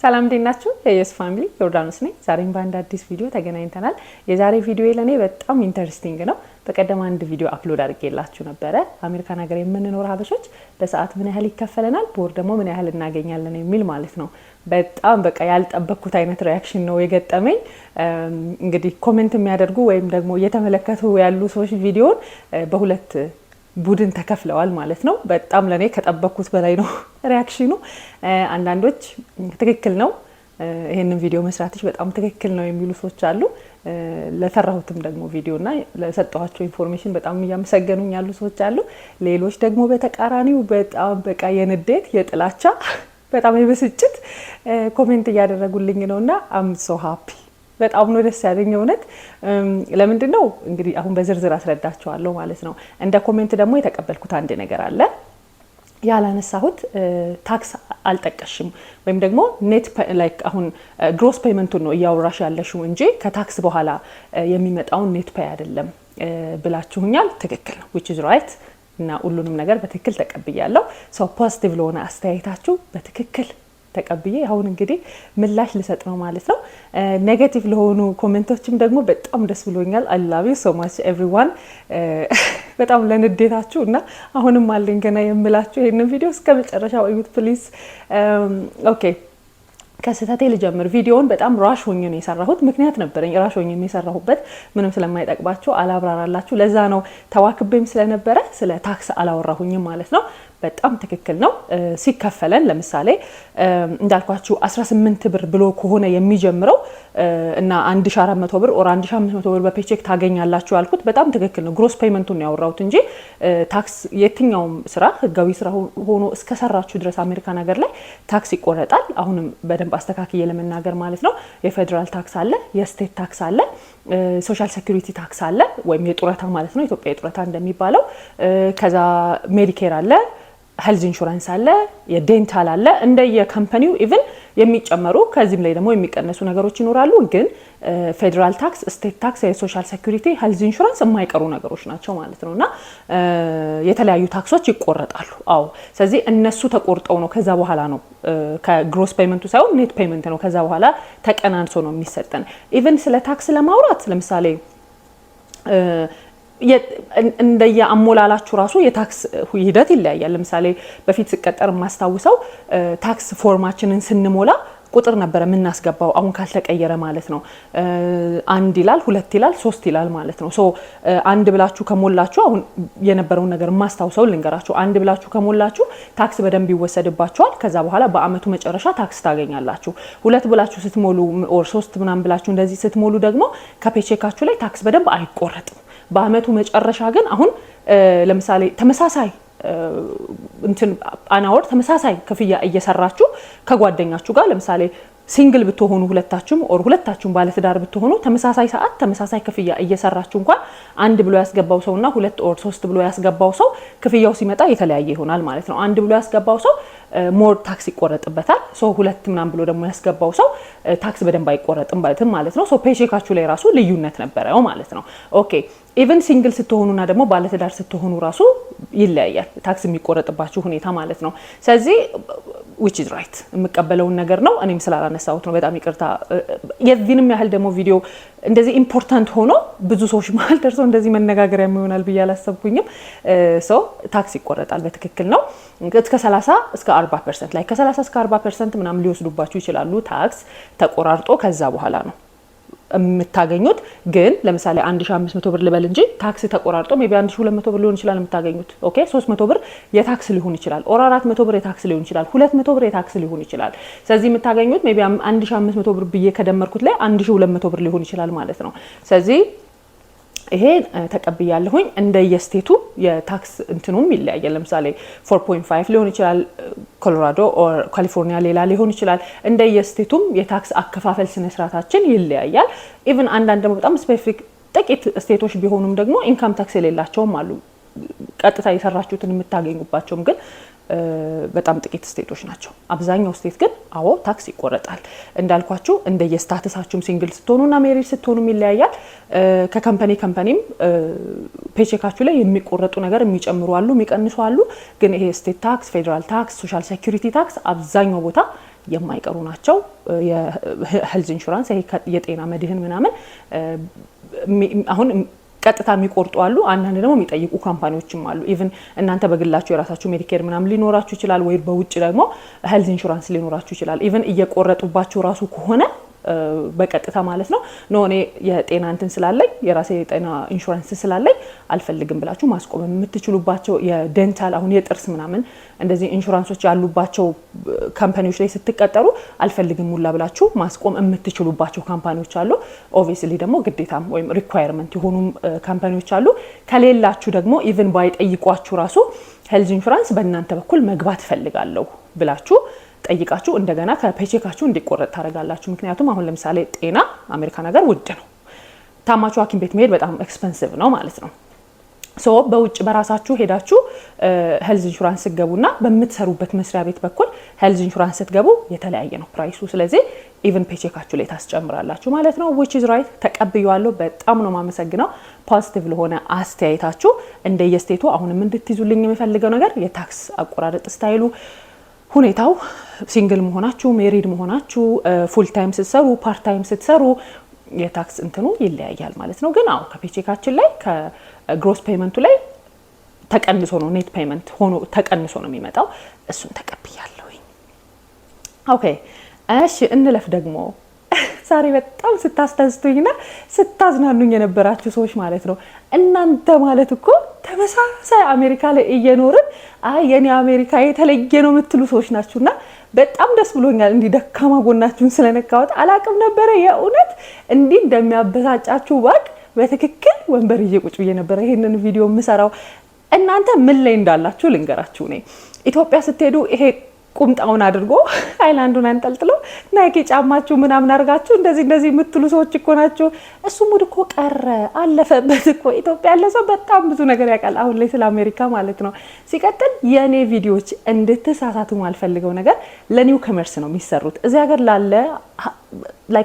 ሰላም እንዴናችሁ የየስ ፋሚሊ ዮርዳኖስ ነኝ። ዛሬም በአንድ አዲስ ቪዲዮ ተገናኝተናል። የዛሬ ቪዲዮ ለኔ በጣም ኢንተረስቲንግ ነው። በቀደም አንድ ቪዲዮ አፕሎድ አድርጌላችሁ ነበር። አሜሪካን ሀገር የምንኖር ሀበሾች በሰዓት ምን ያህል ይከፈለናል፣ በወር ደግሞ ምን ያህል እናገኛለን የሚል ማለት ነው። በጣም በቃ ያልጠበቅኩት አይነት ሪአክሽን ነው የገጠመኝ። እንግዲህ ኮሜንት የሚያደርጉ ወይም ደግሞ እየተመለከቱ ያሉ ሰዎች ቪዲዮን በሁለት ቡድን ተከፍለዋል ማለት ነው። በጣም ለኔ ከጠበቅኩት በላይ ነው ሪአክሽኑ። አንዳንዶች ትክክል ነው ይሄንን ቪዲዮ መስራትሽ በጣም ትክክል ነው የሚሉ ሰዎች አሉ። ለሰራሁትም ደግሞ ቪዲዮና ለሰጠኋቸው ኢንፎርሜሽን በጣም እያመሰገኑኝ ያሉ ሰዎች አሉ። ሌሎች ደግሞ በተቃራኒው በጣም በቃ የንዴት የጥላቻ በጣም የብስጭት ኮሜንት እያደረጉልኝ ነውና አም ሶ ሃፒ በጣም ነው ደስ ያለኝ እውነት። ለምንድን ነው እንግዲህ አሁን በዝርዝር አስረዳቸዋለሁ ማለት ነው። እንደ ኮሜንት ደግሞ የተቀበልኩት አንድ ነገር አለ። ያላነሳሁት ታክስ አልጠቀሽም ወይም ደግሞ ኔት ላይክ አሁን ግሮስ ፔመንቱን ነው እያወራሽ ያለሽው እንጂ ከታክስ በኋላ የሚመጣውን ኔት ፔይ አይደለም ብላችሁኛል። ትክክል ነው which is right እና ሁሉንም ነገር በትክክል ተቀብያለሁ። ሶ ፖዚቲቭ ለሆነ አስተያየታችሁ በትክክል ተቀብዬ አሁን እንግዲህ ምላሽ ልሰጥ ነው ማለት ነው። ኔጌቲቭ ለሆኑ ኮሜንቶችም ደግሞ በጣም ደስ ብሎኛል። I love you so much everyone በጣም ለንዴታችሁ እና አሁንም አለኝ ገና የምላችሁ ይሄንን ቪዲዮ እስከመጨረሻው እዩት ፕሊዝ። ኦኬ ከስተቴ ልጀምር። ቪዲዮውን በጣም ራሽ ሆኜ ነው የሰራሁት። ምክንያት ነበረኝ ራሽ ሆኜ የሰራሁበት ምንም ስለማይጠቅባችሁ አላብራራላችሁ። ለዛ ነው ተዋክቤም ስለነበረ ስለ ታክስ አላወራሁኝም ማለት ነው። በጣም ትክክል ነው። ሲከፈለን ለምሳሌ እንዳልኳችሁ 18 ብር ብሎ ከሆነ የሚጀምረው እና 1400 ብር ኦር 1500 ብር በፔቼክ ታገኛላችሁ ያልኩት በጣም ትክክል ነው። ግሮስ ፔመንቱን ነው ያወራሁት እንጂ ታክስ የትኛውም ስራ ህጋዊ ስራ ሆኖ እስከሰራችሁ ድረስ አሜሪካን ሀገር ላይ ታክስ ይቆረጣል። አሁንም በደንብ አስተካክዬ ለመናገር ማለት ነው። የፌደራል ታክስ አለ፣ የስቴት ታክስ አለ፣ ሶሻል ሴኩሪቲ ታክስ አለ ወይም የጡረታ ማለት ነው ኢትዮጵያ የጡረታ እንደሚባለው። ከዛ ሜዲኬር አለ፣ ሄልዝ ኢንሹራንስ አለ፣ የዴንታል አለ። እንደየካምፓኒው ኢቭን የሚጨመሩ ከዚህም ላይ ደግሞ የሚቀነሱ ነገሮች ይኖራሉ። ግን ፌደራል ታክስ፣ ስቴት ታክስ፣ የሶሻል ሴኩሪቲ፣ ሄልዝ ኢንሹራንስ የማይቀሩ ነገሮች ናቸው ማለት ነውና የተለያዩ ታክሶች ይቆረጣሉ። አዎ ስለዚህ እነሱ ተቆርጠው ነው ከዛ በኋላ ነው ከግሮስ ፔመንቱ ሳይሆን ኔት ፔመንት ነው ከዛ በኋላ ተቀናንሶ ነው የሚሰጠን። ኢቭን ስለ ታክስ ለማውራት ለምሳሌ እንደየ አሞላላችሁ ራሱ የታክስ ሂደት ይለያያል። ለምሳሌ በፊት ሲቀጠር ማስተዋውሰው ታክስ ፎርማችንን ስንሞላ ቁጥር ነበር የምናስገባው። አሁን ካልተቀየረ ማለት ነው 1 ይላል 2 ይላል 3 ይላል ማለት ነው። ሶ 1 ብላችሁ ከሞላችሁ አሁን የነበረውን ነገር ማስተዋውሰው ልንገራችሁ። 1 ብላችሁ ከሞላችሁ ታክስ በደንብ ይወሰድባችኋል። ከዛ በኋላ በአመቱ መጨረሻ ታክስ ታገኛላችሁ። 2 ብላችሁ ስትሞሉ ኦር 3 ምናምን ብላችሁ እንደዚህ ስትሞሉ ደግሞ ከፔቼካችሁ ላይ ታክስ በደንብ አይቆረጥም። በአመቱ መጨረሻ ግን አሁን ለምሳሌ ተመሳሳይ እንትን አናወር ተመሳሳይ ክፍያ እየሰራችሁ ከጓደኛችሁ ጋር ለምሳሌ ሲንግል ብትሆኑ ሁለታችሁም ኦር ሁለታችሁም ባለትዳር ብትሆኑ ተመሳሳይ ሰዓት ተመሳሳይ ክፍያ እየሰራችሁ እንኳን 1 ብሎ ያስገባው ሰውና 2 ኦር 3 ብሎ ያስገባው ሰው ክፍያው ሲመጣ የተለያየ ይሆናል ማለት ነው። 1 ብሎ ያስገባው ሰው ሞር ታክስ ይቆረጥበታል። ሶ 2 ምናምን ብሎ ደግሞ ያስገባው ሰው ታክስ በደንብ አይቆረጥም ማለት ነው። ሶ ፔቼካችሁ ላይ ራሱ ልዩነት ነበረው ማለት ነው። ኦኬ ኢቭን ሲንግል ስትሆኑና ደግሞ ባለትዳር ስትሆኑ ራሱ ይለያያል ታክስ የሚቆረጥባችሁ ሁኔታ ማለት ነው። ስለዚህ which is right የምቀበለውን ነገር ነው። እኔም ስላላነሳሁት ነው በጣም ይቅርታ። የዚህንም ያህል ደግሞ ቪዲዮ እንደዚህ ኢምፖርታንት ሆኖ ብዙ ሰዎች መሀል ደርሶ እንደዚህ መነጋገሪያ የሚሆናል ብዬ አላሰብኩኝም። ሶ ታክስ ይቆረጣል በትክክል ነው። እስከ 30 እስከ 40% ላይ ከ30 እስከ 40% ምናምን ሊወስዱባችሁ ይችላሉ ታክስ ተቆራርጦ ከዛ በኋላ ነው የምታገኙት። ግን ለምሳሌ 1500 ብር ልበል እንጂ ታክስ ተቆራርጦ ሜቢ 1200 ብር ሊሆን ይችላል የምታገኙት። ኦኬ 300 ብር የታክስ ሊሆን ይችላል ኦር 400 ብር የታክስ ሊሆን ይችላል 200 ብር የታክስ ሊሆን ይችላል። ስለዚህ የምታገኙት ሜቢ 1500 ብር ብዬ ከደመርኩት ላይ 1200 ብር ሊሆን ይችላል ማለት ነው። ስለዚህ ይሄ ተቀብያለሁኝ። እንደ የስቴቱ የታክስ እንትኑም ይለያያል። ለምሳሌ 4.5 ሊሆን ይችላል ኮሎራዶ ኦር ካሊፎርኒያ ሌላ ሊሆን ይችላል። እንደ የስቴቱም የታክስ አከፋፈል ስነ ስርዓታችን ይለያያል። ኢቭን አንዳንድ ደግሞ በጣም ስፔሲፊክ ጥቂት ስቴቶች ቢሆኑም ደግሞ ኢንካም ታክስ የሌላቸውም አሉ። ቀጥታ የሰራችሁትን የምታገኙባቸውም ግን በጣም ጥቂት ስቴቶች ናቸው። አብዛኛው ስቴት ግን አዎ ታክስ ይቆረጣል። እንዳልኳችሁ እንደየስታተሳችሁም ሲንግል ስትሆኑና ሜሪድ ስትሆኑም ይለያያል። ከካምፓኒም ፔቼካችሁ ላይ የሚቆረጡ ነገር የሚጨምሩ አሉ፣ የሚቀንሱ አሉ። ግን ይሄ ስቴት ታክስ፣ ፌደራል ታክስ፣ ሶሻል ሴኩሪቲ ታክስ አብዛኛው ቦታ የማይቀሩ ናቸው። የሄልዝ ኢንሹራንስ የጤና መድህን ምናምን አሁን ቀጥታ የሚቆርጡ አሉ። አንዳንድ ደግሞ የሚጠይቁ ካምፓኒዎችም አሉ። ኢቭን እናንተ በግላችሁ የራሳችሁ ሜዲኬር ምናምን ሊኖራችሁ ይችላል፣ ወይ በውጭ ደግሞ ሄልዝ ኢንሹራንስ ሊኖራችሁ ይችላል። ኢቭን እየቆረጡባችሁ ራሱ ከሆነ በቀጥታ ማለት ነው እኔ የጤና እንትን ስላለኝ የራሴ የጤና ኢንሹራንስ ስላለኝ አልፈልግም ብላችሁ ማስቆም የምትችሉባቸው የዴንታል አሁን የጥርስ ምናምን እንደዚህ ኢንሹራንሶች ያሉባቸው ካምፓኒዎች ላይ ስትቀጠሩ አልፈልግም ሙላ ብላችሁ ማስቆም የምትችሉባቸው ካምፓኒዎች አሉ። ኦብቪስሊ ደግሞ ግዴታም ወይም ሪኳየርመንት የሆኑ ካምፓኒዎች አሉ። ከሌላችሁ ደግሞ ኢቭን ባይጠይቋችሁ ራሱ ሄልዝ ኢንሹራንስ በእናንተ በኩል መግባት ፈልጋለሁ ብላችሁ ጠይቃችሁ እንደገና ከፔቼካችሁ እንዲቆረጥ ታደርጋላችሁ። ምክንያቱም አሁን ለምሳሌ ጤና አሜሪካ ነገር ውድ ነው። ታማችሁ ሐኪም ቤት መሄድ በጣም ኤክስፔንሲቭ ነው ማለት ነው። ሶ በውጭ በራሳችሁ ሄዳችሁ ሄልዝ ኢንሹራንስ ስትገቡና በምትሰሩበት መስሪያ ቤት በኩል ሄልዝ ኢንሹራንስ ስትገቡ የተለያየ ነው ፕራይሱ። ስለዚህ ኢቭን ፔቼካችሁ ላይ ታስጨምራላችሁ ማለት ነው። which is right ተቀብያለሁ። በጣም ነው ማመሰግነው ፖዚቲቭ ለሆነ አስተያየታችሁ። እንደየስቴቱ አሁንም እንድትይዙልኝ የሚፈልገው ነገር የታክስ አቆራረጥ ስታይሉ ሁኔታው ሲንግል መሆናችሁ ሜሪድ መሆናችሁ ፉል ታይም ስትሰሩ ፓርት ታይም ስትሰሩ የታክስ እንትኑ ይለያያል ማለት ነው። ግን ከፔቼካችን ላይ ከግሮስ ፔመንቱ ላይ ተቀንሶ ነው ኔት ፔመንት ሆኖ ተቀንሶ ነው የሚመጣው። እሱን ተቀብያለሁ። ኦኬ እሺ እንለፍ ደግሞ ዛሬ በጣም ስታስተዝቱኝና ስታዝናኑኝ የነበራችሁ ሰዎች ማለት ነው። እናንተ ማለት እኮ ተመሳሳይ አሜሪካ ላይ እየኖርን የኔ አሜሪካ የተለየ ነው የምትሉ ሰዎች ናችሁና በጣም ደስ ብሎኛል። እንዲህ ደካማ ጎናችሁን ስለነካሁት አላቅም ነበረ የእውነት እንዲህ እንደሚያበሳጫችሁ ባቅ በትክክል ወንበር ይዤ ቁጭ ብዬ ነበር ይሄንን ቪዲዮ የምሰራው። እናንተ ምን ላይ እንዳላችሁ ልንገራችሁ። እኔ ኢትዮጵያ ስትሄዱ ይሄ ቁምጣውን አድርጎ ሃይላንዱን አንጠልጥሎ ናይኪ ጫማችሁ ምናምን አርጋችሁ እንደዚህ የምትሉ ሰዎች እኮ ናችሁ። እሱ ሙድ እኮ ቀረ አለፈበት እኮ። ኢትዮጵያ ያለ ሰው በጣም ብዙ ነገር ያውቃል አሁን ላይ ስለ አሜሪካ ማለት ነው። ሲቀጥል የኔ ቪዲዮዎች እንድትሳሳቱ ማልፈልገው ነገር ለኒው ኮመርስ ነው የሚሰሩት። እዚህ ሀገር ላለ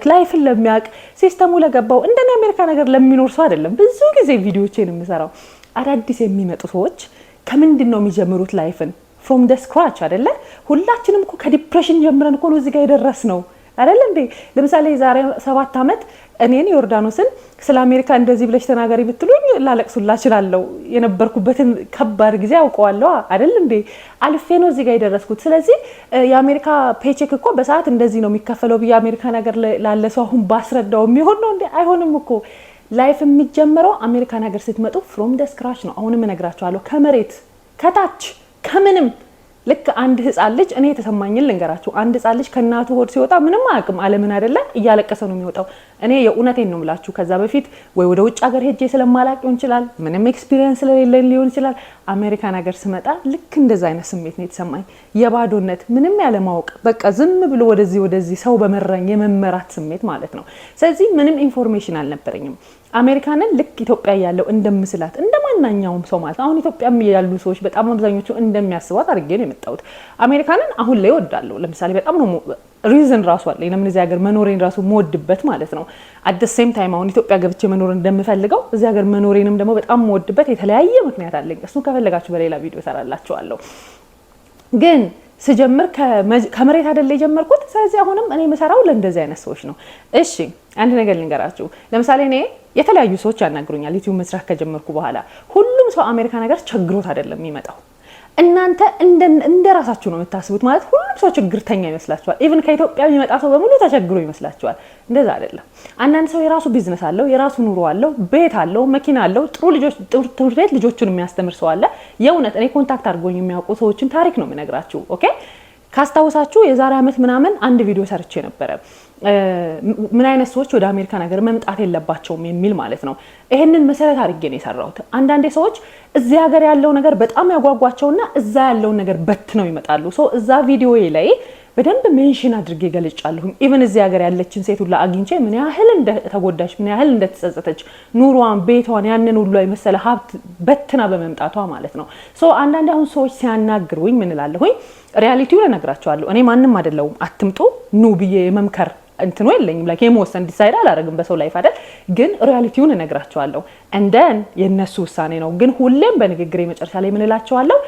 ላይፍን ለሚያውቅ ሲስተሙ ለገባው እንደኔ አሜሪካ ነገር ለሚኖር ሰው አይደለም ብዙ ጊዜ ቪዲዮዎችን የምሰራው። አዳዲስ የሚመጡ ሰዎች ከምንድን ነው የሚጀምሩት ላይፍን from the scratch አይደለ? ሁላችንም እኮ ከዲፕሬሽን ጀምረን እኮ ነው እዚህ ጋር የደረስነው አይደለ እንዴ? ለምሳሌ ዛሬ 7 አመት እኔን ዮርዳኖስን ስለ አሜሪካ እንደዚህ ብለሽ ተናገሪ ብትሉኝ ላለቅሱላ እችላለሁ። የነበርኩበትን ከባድ ጊዜ አውቀዋለሁ አይደል እንዴ? አልፌ ነው እዚህ ጋር የደረስኩት። ስለዚህ የአሜሪካ ፔቼክ እኮ በሰዓት እንደዚህ ነው የሚከፈለው ብዬ አሜሪካ ነገር ላለ ሰው አሁን ባስረዳው የሚሆን ነው እንዴ? አይሆንም እኮ። ላይፍ የሚጀምረው አሜሪካ ነገር ስትመጡ from the scratch ነው። አሁንም እነግራችኋለሁ ከመሬት ከታች ከምንም ልክ አንድ ህፃን ልጅ እኔ የተሰማኝን ልንገራችሁ። አንድ ህፃን ልጅ ከእናቱ ሆድ ሲወጣ ምንም አያውቅም ዓለምን አይደለ እያለቀሰ ነው የሚወጣው። እኔ የእውነቴን ነው የምላችሁ። ከዛ በፊት ወይ ወደ ውጭ ሀገር ሄጄ ስለማላቅ ሊሆን ይችላል፣ ምንም ኤክስፒሪየንስ ስለሌለኝ ሊሆን ይችላል። አሜሪካ ነገር ስመጣ ልክ እንደዛ አይነት ስሜት ነው የተሰማኝ። የባዶነት ምንም ያለ ማወቅ በቃ ዝም ብሎ ወደዚህ ሰው በመራኝ የመመራት ስሜት ማለት ነው። ስለዚህ ምንም ኢንፎርሜሽን አልነበረኝም። አሜሪካንን ልክ ኢትዮጵያ ያለው እንደምስላት እንደማናኛውም ሰው ማለት አሁን ኢትዮጵያም ያሉ ሰዎች በጣም አብዛኞቹ እንደሚያስቧት አድርጌ ነው የመጣሁት። አሜሪካንን አሁን ላይ እወዳለሁ። ለምሳሌ በጣም ነው ሪዝን ራሱ አለ ለምን እዚህ ሀገር መኖሬን ራሱ መወድበት ማለት ነው። አት ዘ ሴም ታይም አሁን ኢትዮጵያ ገብቼ መኖር እንደምፈልገው እዚህ ሀገር መኖሬንም ደግሞ በጣም መወድበት የተለያየ ምክንያት አለኝ። እሱ ከፈለጋችሁ በሌላ ቪዲዮ ሰራላችኋለሁ። ግን ስጀምር ከመሬት አይደለ የጀመርኩት። ስለዚህ አሁንም እኔ መሰራው ለእንደዚህ አይነት ሰዎች ነው። እሺ አንድ ነገር ልንገራችሁ። ለምሳሌ እኔ የተለያዩ ሰዎች ያናግሩኛል ዩቲዩብ መስራት ከጀመርኩ በኋላ። ሁሉም ሰው አሜሪካ ነገር ቸግሮት አይደለም የሚመጣው። እናንተ እንደራሳችሁ ነው የምታስቡት። ማለት ሁሉም ሰው ችግርተኛ ይመስላችኋል። ኢቭን ከኢትዮጵያ የሚመጣ ሰው በሙሉ ተቸግሮ ይመስላችኋል። እንደዛ አይደለም። አንዳንድ ሰው የራሱ ቢዝነስ አለው፣ የራሱ ኑሮ አለው፣ ቤት አለው፣ መኪና አለው፣ ጥሩ ትምህርት ቤት ልጆቹን የሚያስተምር ሰው አለ። የእውነት እኔ ኮንታክት አድርጎኝ የሚያውቁ ሰዎችን ታሪክ ነው የምነግራችሁ። ኦኬ ካስታውሳችሁ የዛሬ አመት ምናምን አንድ ቪዲዮ ሰርቼ ነበረ። ምን አይነት ሰዎች ወደ አሜሪካ ነገር መምጣት የለባቸውም የሚል ማለት ነው። ይሄንን መሰረት አድርጌ ነው የሰራሁት። አንዳንዴ ሰዎች እዚህ ሀገር ያለው ነገር በጣም ያጓጓቸውና እዛ ያለውን ነገር በትነው ይመጣሉ። እዛ ቪዲዮ ላይ በደንብ ሜንሽን አድርጌ ገልጫለሁ። ኢቭን እዚህ ሀገር ያለችን ሴት ሁሉ አግኝቼ ምን ያህል እንደተጎዳች ምን ያህል እንደተጸጸተች ኑሯን ቤቷን ያንን ሁሉ የመሰለ ሀብት በትና በመምጣቷ ማለት ነው። አንዳንዴ አሁን ሰዎች ሲያናግሩኝ ምን እላለሁኝ? ሪያሊቲውን እነግራቸዋለሁ። እኔ ማንም አይደለሁም አትምጡ ኑ ብዬ የመምከር እንትኑ የለኝም። ላይክ የመወሰን ዲሳይድ አላደርግም በሰው ላይፍ አይደል። ግን ሪያሊቲውን እነግራቸዋለሁ። እንደን የነሱ ውሳኔ ነው። ግን ሁሌም በንግግሬ መጨረሻ ላይ ምን እላቸዋለሁ?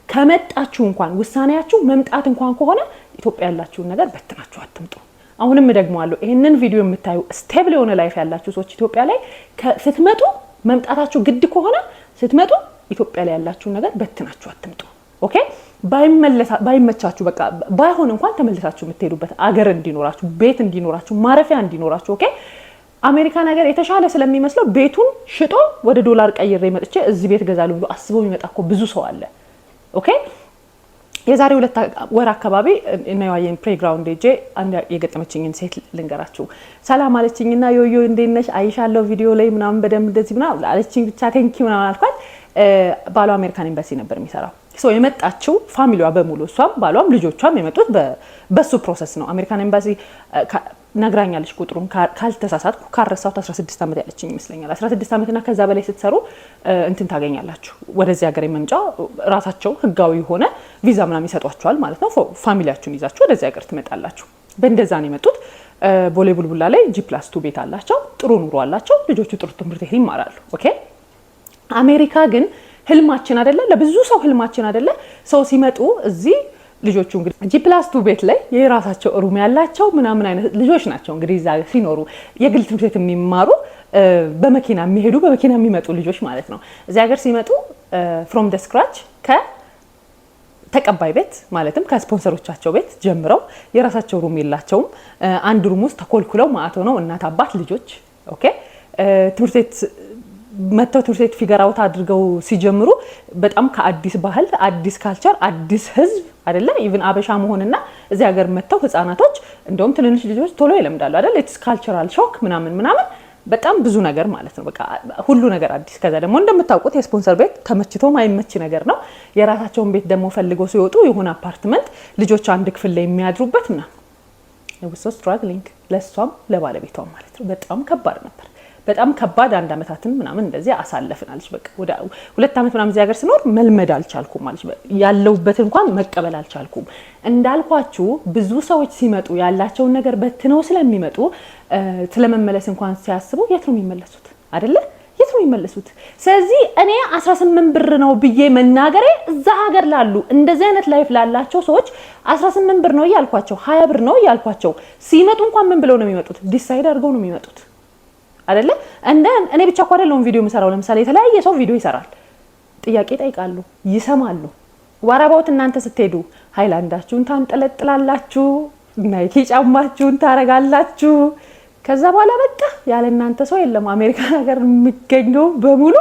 ከመጣችሁ እንኳን ውሳኔያችሁ መምጣት እንኳን ከሆነ ኢትዮጵያ ያላችሁን ነገር በትናችሁ አትምጡ። አሁንም ደግሞ አለው ይሄንን ቪዲዮ የምታዩ ስቴብል የሆነ ላይፍ ያላችሁ ሰዎች ኢትዮጵያ ላይ ስትመጡ መምጣታችሁ ግድ ከሆነ ስትመጡ ኢትዮጵያ ላይ ያላችሁን ነገር በትናችሁ አትምጡ። ኦኬ ባይመቻችሁ በቃ ባይሆን እንኳን ተመልሳችሁ የምትሄዱበት አገር እንዲኖራችሁ ቤት እንዲኖራችሁ ማረፊያ እንዲኖራችሁ ኦኬ አሜሪካን ሀገር የተሻለ ስለሚመስለው ቤቱን ሽጦ ወደ ዶላር ቀይሬ መጥቼ እዚህ ቤት ገዛለሁ ብሎ አስበው የሚመጣ እኮ ብዙ ሰው አለ። ኦኬ የዛሬ 2 ወር አካባቢ እና ያየን ፕሌግራውንድ ሄጄ አንድ የገጠመችኝን ሴት ልንገራችሁ። ሰላም አለችኝና ዮዮ እንዴት ነሽ አይሻለሁ ቪዲዮ ላይ ምናምን በደንብ እንደዚህ ምናምን አለችኝ። ብቻ ቴንኪው ምናምን አልኳት። ባሏ አሜሪካን ኤምባሲ ነበር የሚሰራው። ሶ የመጣችው ፋሚሊዋ በሙሉ እሷም ባሏም ልጆቿም የመጡት በሱ ፕሮሰስ ነው። አሜሪካን ኤምባሲ ነግራኛለች ቁጥሩን ካልተሳሳትኩ ካረሳሁት 16 ዓመት ያለችኝ ይመስለኛል። 16 ዓመትና ከዛ በላይ ስትሰሩ እንትን ታገኛላችሁ። ወደዚህ ሀገር የመምጫ ራሳቸው ህጋዊ ሆነ ቪዛ ምናምን ይሰጧቸዋል ማለት ነው። ፋሚሊያችሁን ይዛችሁ ወደዚህ ሀገር ትመጣላችሁ። በእንደዛ ነው የመጡት። ቦሌ ቡልቡላ ላይ G+2 ቤት አላቸው። ጥሩ ኑሮ አላቸው። ልጆቹ ጥሩ ትምህርት ቤት ይማራሉ። ኦኬ አሜሪካ ግን ህልማችን አይደለ? ለብዙ ሰው ህልማችን አይደለ? ሰው ሲመጡ እዚህ ልጆቹ እንግዲህ G+2 ቤት ላይ የራሳቸው ሩም ያላቸው ምናምን አይነት ልጆች ናቸው። እንግዲህ እዛ ሲኖሩ የግል ትምህርት ቤት የሚማሩ በመኪና የሚሄዱ በመኪና የሚመጡ ልጆች ማለት ነው። እዚህ ሀገር ሲመጡ from the scratch ከተቀባይ ቤት ማለትም ከስፖንሰሮቻቸው ቤት ጀምረው የራሳቸው ሩም የላቸውም። አንድ ሩም ውስጥ ተኮልኩለው ማአቶ ነው እናት አባት ልጆች ኦኬ ትምህርት ቤት መተው ትምህርት ቤት ፊገር አውት አድርገው ሲጀምሩ በጣም ከአዲስ ባህል አዲስ ካልቸር አዲስ ህዝብ አይደለ ኢቭን አበሻ መሆንና እዚህ ሀገር መተው ህፃናቶች እንደውም ትንንሽ ልጆች ቶሎ ይለምዳሉ አይደል ኢትስ ካልቸራል ሾክ ምናምን በጣም ብዙ ነገር ማለት ነው። በቃ ሁሉ ነገር አዲስ። ከዛ ደግሞ እንደምታውቁት የስፖንሰር ቤት ተመችቶ ማይመች ነገር ነው። የራሳቸውን ቤት ደግሞ ፈልገው ሲወጡ የሆነ አፓርትመንት ልጆች አንድ ክፍል ላይ የሚያድሩበት ምናምን ነው ስትራግሊንግ ለሷም ለባለቤቷም ማለት ነው። በጣም ከባድ ነበር። በጣም ከባድ 1 አመታትን ምናምን እንደዚህ አሳለፍናለች። በቃ ወደ 2 አመት ምናምን እዚህ ሀገር ስኖር መልመድ አልቻልኩም ማለት ያለውበት እንኳን መቀበል አልቻልኩም። እንዳልኳችሁ ብዙ ሰዎች ሲመጡ ያላቸውን ነገር በትነው ስለሚመጡ ስለመመለስ እንኳን ሲያስቡ የት ነው የሚመለሱት አይደለ? የት ነው የሚመለሱት? ስለዚህ እኔ 18 ብር ነው ብዬ መናገሬ እዛ ሀገር ላሉ እንደዚህ አይነት ላይፍ ላላቸው ሰዎች 18 ብር ነው እያልኳቸው 20 ብር ነው እያልኳቸው ሲመጡ እንኳን ምን ብለው ነው የሚመጡት? ዲሳይድ አድርገው ነው የሚመጡት አይደለ? እኔ ብቻ እኮ አይደለም ቪዲዮ የምሰራው። ለምሳሌ የተለያየ ሰው ቪዲዮ ይሰራል፣ ጥያቄ ይጠይቃሉ፣ ይሰማሉ። ዋራባውት እናንተ ስትሄዱ ሃይላንዳችሁን ታንጠለጥላላችሁ፣ ናይኪ ጫማችሁን ታረጋላችሁ። ከዛ በኋላ በቃ ያለ እናንተ ሰው የለም። አሜሪካን ሀገር የሚገኘው በሙሉ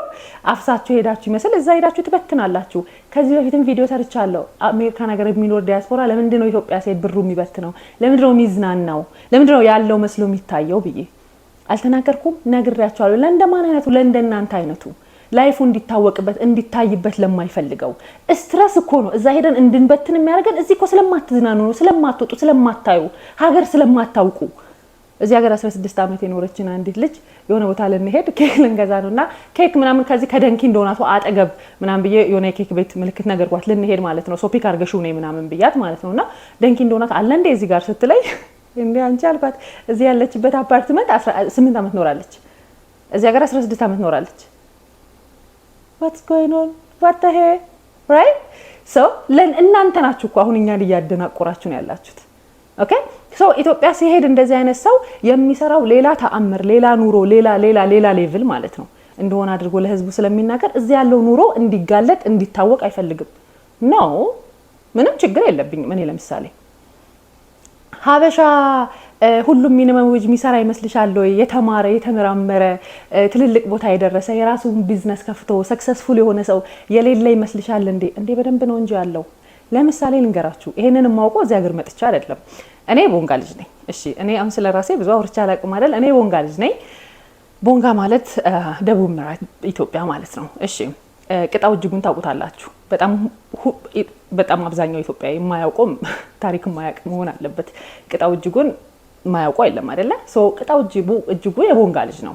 አፍሳችሁ ሄዳችሁ ይመስል እዛ ሄዳችሁ ትበትናላችሁ። ከዚህ በፊትም ቪዲዮ ሰርቻለሁ። አሜሪካን ሀገር የሚኖር ዲያስፖራ ለምንድን ነው ኢትዮጵያ ሲሄድ ብሩ የሚበትነው? ለምንድን ነው የሚዝናናው? ለምንድን ነው ያለው መስሎ የሚታየው ብዬ አልተናገርኩም? ነግሬያችኋለሁ። ለእንደማን አይነቱ ለእንደናንተ አይነቱ ላይፉ እንዲታወቅበት እንዲታይበት ለማይፈልገው ስትረስ እኮ ነው እዛ ሄደን እንድንበትን የሚያደርገን። እዚህ እኮ ስለማትዝናኑ ነው፣ ስለማትወጡ፣ ስለማታዩ፣ ሀገር ስለማታውቁ። እዚህ ሀገር 16 አመት የኖረችን አንዲት ልጅ የሆነ ቦታ ልንሄድ ኬክ ልንገዛ ነውና ኬክ ምናምን ከዚህ ከደንኪን ዶናቱ አጠገብ ምናምን ብዬ የሆነ ኬክ ቤት ምልክት ነገርኳት። ልንሄድ ማለት ነው ሶፒክ አርገሽው ነው ምናምን ብያት ማለት ነውና ደንኪን ዶናት አለ እንደ እዚህ ጋር ስትለኝ እንዴ አንቺ አልኳት። እዚህ ያለችበት አፓርትመንት 8 አመት ኖራለች። እዚህ ሀገር 16 አመት ኖራለች። what's going on what the hell right so እናንተ ናችሁ እኮ አሁን እኛን እያደናቆራችሁ ነው ያላችሁት። ኦኬ ሶ ኢትዮጵያ ሲሄድ እንደዚህ አይነት ሰው የሚሰራው ሌላ ተአምር፣ ሌላ ኑሮ፣ ሌላ ሌቭል ማለት ነው እንደሆነ አድርጎ ለህዝቡ ስለሚናገር እዚህ ያለው ኑሮ እንዲጋለጥ እንዲታወቅ አይፈልግም። ነው ምንም ችግር የለብኝም እኔ ለምሳሌ ሀበሻ ሁሉም ሚኒመም ዌጅ የሚሰራ ይመስልሻል ወይ? የተማረ የተመራመረ ትልልቅ ቦታ የደረሰ የራሱን ቢዝነስ ከፍቶ ሰክሰስፉል የሆነ ሰው የሌለ ይመስልሻል እንዴ? እንዴ በደንብ ነው እንጂ ያለው። ለምሳሌ ልንገራችሁ፣ ይሄንን የማውቀው እዚህ ሀገር መጥቻ አይደለም። እኔ ቦንጋ ልጅ ነኝ። እሺ እኔ አሁን ስለራሴ ብዙ አውርቻ አላውቅም አይደል? እኔ ቦንጋ ልጅ ነኝ። ቦንጋ ማለት ደቡብ ምዕራብ ኢትዮጵያ ማለት ነው። እሺ ቅጣው እጅጉን ታውቁታላችሁ። በጣም አብዛኛው ኢትዮጵያዊ የማያውቀው ታሪክ የማያውቅ መሆን አለበት። ቅጣው እጅጉን የማያውቀው የለም አይደለ? ሶ ቅጣው እጅጉ የቦንጋ ልጅ ነው።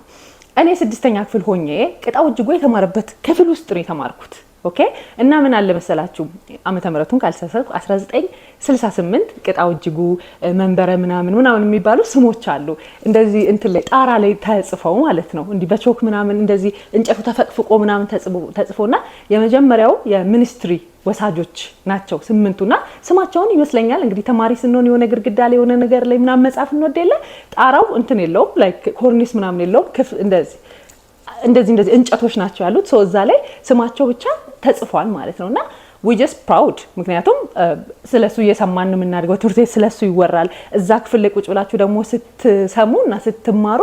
እኔ 6ኛ ክፍል ሆኜ ቅጣው እጅጉ የተማረበት ክፍል ውስጥ ነው የተማርኩት። ኦኬ እና ምን አለ መሰላችሁ ዓመተ ምህረቱን ካልተሳሳትኩ 1968 ቅጣው እጅጉ መንበረ ምናምን የሚባሉ ስሞች አሉ። እንደዚህ እንትን ላይ ጣራ ላይ ተጽፈው ማለት ነው። እንዲህ በቾክ ምናምን እንደዚህ እንጨቱ ተፈቅፍቆ ምናምን ተጽፎና የመጀመሪያው የሚኒስትሪ ወሳጆች ናቸው 8ቱና ስማቸውን ይመስለኛል እንግዲህ ተማሪ ስንሆን የሆነ ግድግዳ ላይ የሆነ ነገር ላይ ምናምን መጻፍ እንወድ የለ ጣራው እንትን የለውም ላይክ ኮርኒስ ምናምን የለውም እንደዚህ እንጨቶች ናቸው ያሉት ሰው እዛ ላይ ስማቸው ብቻ ተጽፏል ማለት ነውና we just proud ምክንያቱም ስለሱ እየሰማን ነው የምናድገው ትምህርት ቤት ስለሱ ይወራል እዛ ክፍል ላይ ቁጭ ብላችሁ ደግሞ ስትሰሙና ስትማሩ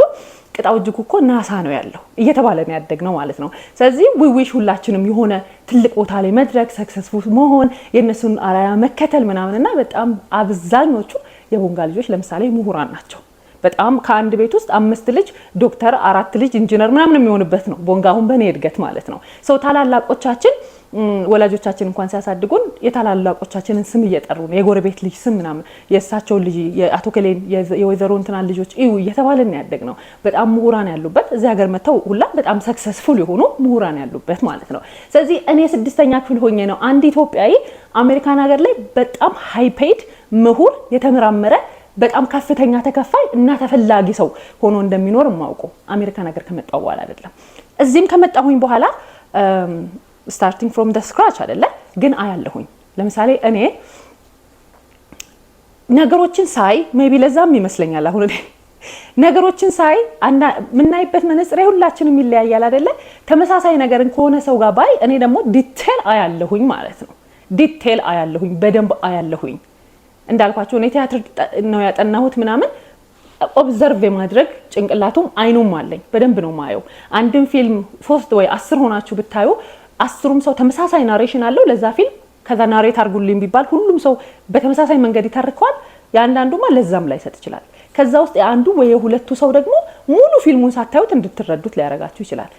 ቅጣው እጅጉ እኮ ናሳ ነው ያለው እየተባለ ነው ያደግነው ማለት ነው ስለዚህ we wish ሁላችንም የሆነ ትልቅ ቦታ ላይ መድረክ ሰክሰስፉል መሆን የነሱን አራያ መከተል ምናምንና በጣም አብዛኞቹ የቦንጋ ልጆች ለምሳሌ ምሁራን ናቸው በጣም ከአንድ ቤት ውስጥ 5 ልጅ ዶክተር 4 ልጅ ኢንጂነር ምናምን የሚሆንበት ነው ቦንጋ አሁን በኔ እድገት ማለት ነው ሰው ታላላቆቻችን ወላጆቻችን እንኳን ሲያሳድጉን የታላላቆቻችንን ስም እየጠሩ ነው የጎረቤት ልጅ ስም ምናምን የእሳቸው ልጅ የአቶ ከሌን የወይዘሮ እንትና ልጆች እዩ እየተባለን ያደግነው በጣም ምሁራን ያሉበት እዚህ ሀገር መተው ሁላ በጣም ሰክሰስፉል የሆኑ ምሁራን ያሉበት ማለት ነው ስለዚህ እኔ 6ኛ ክፍል ሆኜ ነው አንድ ኢትዮጵያዊ አሜሪካን ሀገር ላይ በጣም ሃይ ፔድ ምሁር የተመራመረ በጣም ከፍተኛ ተከፋይ እና ተፈላጊ ሰው ሆኖ እንደሚኖር ማውቀው አሜሪካን ሀገር ከመጣው በኋላ አይደለም እዚህም ከመጣሁኝ በኋላ starting from the scratch አይደለ ግን አያለሁኝ ለምሳሌ እኔ ነገሮችን ሳይ ሜቢ ለዛም ይመስለኛል አሁን ነገሮችን ሳይ ምናይበት መነጽሬ ሁላችንም ይለያያል አይደለ ተመሳሳይ ነገርን ከሆነ ሰው ጋር ባይ እኔ ደግሞ ዲቴል አያለሁኝ ማለት ነው ዲቴል አያለሁኝ በደንብ አያለሁኝ እንዳልኳችሁ እኔ ቲያትር ነው ያጠናሁት ምናምን ኦብዘርቭ የማድረግ ጭንቅላቱም አይኑም አለኝ በደንብ ነው ማየው አንድን ፊልም 3 ወይ 10 ሆናችሁ ብታዩ 10ሩም ሰው ተመሳሳይ ናሬሽን አለው ለዛ ፊልም ከዛ ናሬት አርጉልኝ ቢባል ሁሉም ሰው በተመሳሳይ መንገድ ይተርከዋል ያንዳንዱማ ለዛም ላይ ሰጥ ይችላል ከዛ ውስጥ አንዱ ወይ የሁለቱ ሰው ደግሞ ሙሉ ፊልሙን ሳታዩት እንድትረዱት ሊያረጋችሁ ይችላል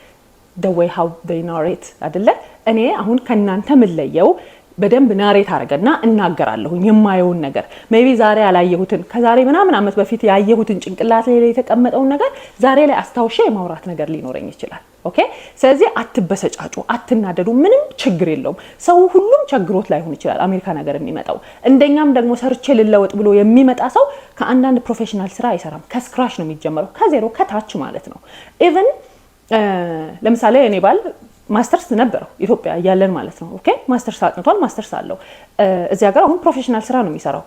the way how they narrate አይደለ እኔ አሁን ከናንተ ምለየው በደንብ ናሬት አረጋና እናገራለሁኝ የማየውን ነገር ሜቢ ዛሬ ያላየሁትን ከዛሬ ምናምን አመት በፊት ያየሁትን ጭንቅላት ላይ የተቀመጠውን ነገር ዛሬ ላይ አስታውሼ የማውራት ነገር ሊኖርኝ ይችላል ኦኬ ስለዚህ አትበሰጫጩ አትናደዱ ምንም ችግር የለውም ሰው ሁሉም ችግሮት ላይሆን ይችላል አሜሪካ ነገር የሚመጣው እንደኛም ደግሞ ሰርቼ ልለወጥ ብሎ የሚመጣ ሰው ከአንዳንድ ፕሮፌሽናል ስራ አይሰራም ከስክራች ነው የሚጀምረው ከዜሮ ከታች ማለት ነው ኢቭን ለምሳሌ እኔ ባል ማስተርስ ነበረው ኢትዮጵያ ያለን ማለት ነው ኦኬ ማስተርስ አጥንቷል ማስተርስ አለው እዚህ ሀገር አሁን ፕሮፌሽናል ስራ ነው የሚሰራው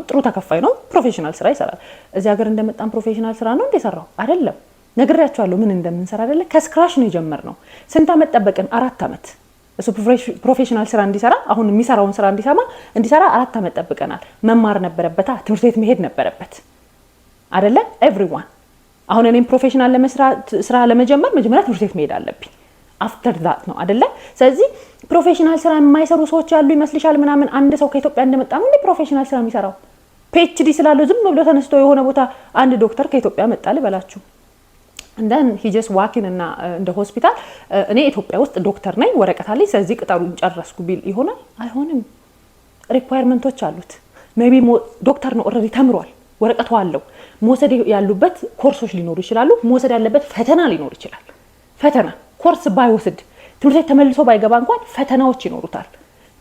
ጥሩ ተከፋይ ነው ፕሮፌሽናል ስራ ይሰራል እዚህ ሀገር እንደመጣን ፕሮፌሽናል ስራ ነው እንደሰራው አይደለም ነግሬያቸዋለሁ ምን እንደምንሰራ አይደለ ከስክራች ነው የጀመርነው ስንት አመት ጠበቀን 4 አመት እሱ ፕሮፌሽናል ስራ እንዲሰራ አሁን የሚሰራውን ስራ እንዲሰራ 4 አመት ጠብቀናል መማር ነበረበት ትምህርት ቤት መሄድ ነበረበት አይደለ ኤቭሪዋን አሁን እኔም ፕሮፌሽናል ለመስራት ስራ ለመጀመር መጀመሪያ ትምህርት ቤት መሄድ አለብኝ አፍተር ዛት ነው አይደለ ስለዚህ ፕሮፌሽናል ስራ የማይሰሩ ሰዎች ያሉ ይመስልሻል ምናምን አንድ ሰው ከኢትዮጵያ እንደመጣ ነው እንዴ ፕሮፌሽናል ስራ የሚሰራው PhD ስላለው ዝም ብሎ ተነስቶ የሆነ ቦታ አንድ ዶክተር ከኢትዮጵያ መጣ ልበላችሁ and then he just walk in እና እንደ ሆስፒታል እኔ ኢትዮጵያ ውስጥ ዶክተር ነኝ ወረቀት አለኝ ስለዚህ ቅጠሩን ጨረስኩ ቢል ይሆናል አይሆንም ሪኳየርመንቶች አሉት ሜቢ ዶክተር ነው ኦሬዲ ተምሯል ወረቀቱ አለው መውሰድ ያሉበት ኮርሶች ሊኖሩ ይችላሉ መውሰድ ያለበት ፈተና ሊኖር ይችላል ፈተና ኮርስ ባይወስድ ትምህርት ተመልሶ ባይገባ እንኳን ፈተናዎች ይኖሩታል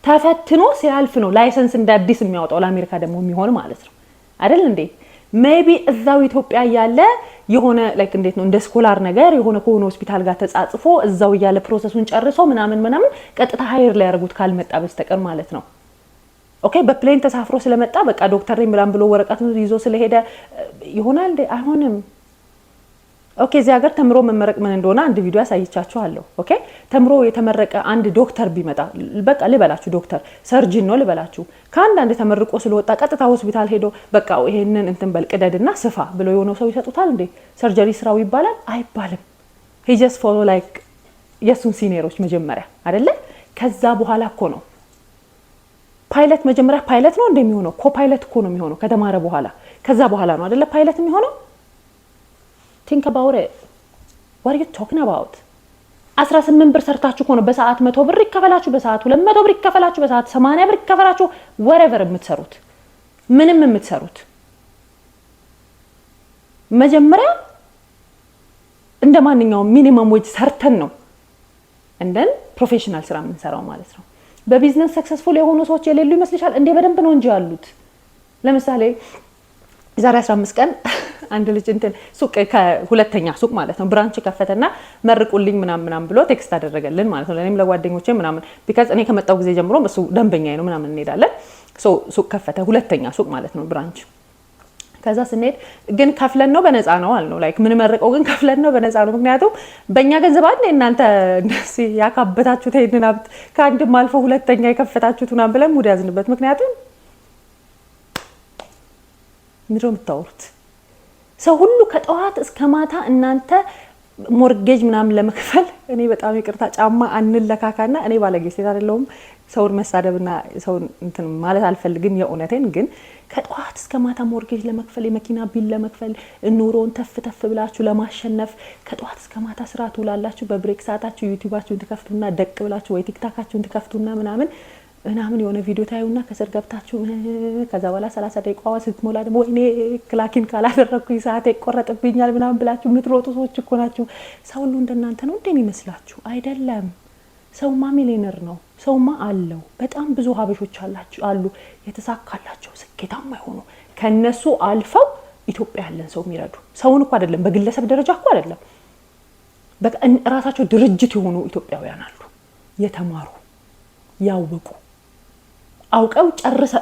ተፈትኖ ሲያልፍ ነው ላይሰንስ እንደ አዲስ የሚያወጣው ለአሜሪካ ደግሞ የሚሆን ማለት ነው አይደል እንዴ ሜቢ እዛው ኢትዮጵያ ያለ የሆነ ላይክ እንዴት ነው እንደ ስኮላር ነገር የሆነ ከሆነ ሆስፒታል ጋር ተጻጽፎ እዛው ያለ ፕሮሰሱን ጨርሶ ምናምን ቀጥታ ሃየር ላይ ያርጉት ካልመጣ በስተቀር ማለት ነው ኦኬ በፕሌን ተሳፍሮ ስለመጣ በቃ ዶክተር ነኝ ብሎ ወረቀቱን ይዞ ስለሄደ ይሆናል እንዴ አይሆንም ኦኬ እዚህ ሀገር ተምሮ መመረቅ ምን እንደሆነ አንድ ቪዲዮ ያሳይቻችኋለሁ ኦኬ ተምሮ የተመረቀ አንድ ዶክተር ቢመጣ በቃ ልበላችሁ ዶክተር ሰርጂን ነው ልበላችሁ ከአንድ ተመርቆ ስለወጣ ቀጥታ ሆስፒታል ሄዶ በቃ ይሄንን እንትን በልቅደድና ስፋ ብሎ የሆነ ሰው ይሰጡታል እንዴ ሰርጀሪ ስራው ይባላል አይባልም he just follow like የሱን ሲኒየሮች መጀመሪያ አይደለ ከዛ በኋላ እኮ ነው ፓይለት መጀመሪያ ፓይለት ነው እንደሚሆነው ኮፓይለት እኮ ነው የሚሆነው ከተማረ በኋላ ከዛ በኋላ ነው አይደለ ፓይለት የሚሆነው think about it what are you talking about 18 ብር ሰርታችሁ እኮ ነው በሰዓት 100 ብር ይከፈላችሁ በሰዓት 200 ብር ይከፈላችሁ በሰዓት 80 ብር ይከፈላችሁ whatever የምትሰሩት ምንም የምትሰሩት መጀመሪያ እንደማንኛውም ሚኒመም ዌጅ ሰርተን ነው እንደን ፕሮፌሽናል ስራ የምንሰራው ማለት ነው በቢዝነስ ሰክሰስፉል የሆኑ ሰዎች የሌሉ ይመስልሻል እንዴ በደንብ ነው እንጂ ያሉት ለምሳሌ ዛሬ 15 ቀን አንድ ልጅ እንትን ሱቅ ከሁለተኛ ሱቅ ማለት ነው ብራንች ከፈተና መርቁልኝ ምናምን ብሎ ቴክስት አደረገልን ማለት ነው። ለኔም ለጓደኞቼ ምናምን ቢካዝ እኔ ከመጣው ጊዜ ጀምሮ እሱ ደንበኛዬ ነው ምናምን እንሄዳለን። ሱቅ ከፈተ ሁለተኛ ሱቅ ማለት ነው ብራንች። ከዛ ስንሄድ ግን ከፍለን ነው በነፃ ነው አልነው። ላይክ ምን መርቀው ግን ከፍለን ነው በነፃ ነው። ምክንያቱም በእኛ ገንዘብ አይደል እናንተ እንደዚህ ያካበታችሁት ይሄንን ሀብት ከአንድም አልፎ ሁለተኛ የከፈታችሁት ምናምን ብለን ሙድ ያዝንበት። ምክንያቱም ምንድነው የምታወሩት? ሰው ሁሉ ከጠዋት እስከ ማታ እናንተ ሞርጌጅ ምናምን ለመክፈል እኔ በጣም ይቅርታ ጫማ አንለካካና እኔ ባለጌ ሴት አይደለሁም። ሰውን መሳደብና ሰውን እንትን ማለት አልፈልግም የእውነቴን። ግን ከጠዋት እስከ ማታ ሞርጌጅ ለመክፈል የመኪና ቢል ለመክፈል ኑሮን ተፍ ብላችሁ ለማሸነፍ ከጠዋት እስከ ማታ ስራ ትውላላችሁ። በብሬክ ሰዓታችሁ ዩቲዩባችሁን ትከፍቱና ደቅ ብላችሁ ወይ ቲክታካችሁን ትከፍቱና ምናምን የሆነ ቪዲዮ ታዩና ከስር ገብታችሁ ከዛ በኋላ 30 ደቂቃዋ ስትሞላ ደግሞ ወይኔ ክላኪን ካላደረኩኝ ሰዓት ይቆረጥብኛል ምናምን ብላችሁ የምትሮጡ ሰዎች እኮ ናችሁ። ሰው ሁሉ እንደናንተ ነው እንደሚመስላችሁ አይደለም። ሰውማ ሚሊዮነር ነው። ሰውማ አለው። በጣም ብዙ ሀበሾች አሉ የተሳካላቸው ስኬታማ የሆኑ ከነሱ አልፈው ኢትዮጵያ ያለን ሰው የሚረዱ ሰውን እኮ አይደለም በግለሰብ ደረጃ እኮ አይደለም በቃ ራሳቸው ድርጅት የሆኑ ኢትዮጵያውያን አሉ። የተማሩ ያወቁ አውቀው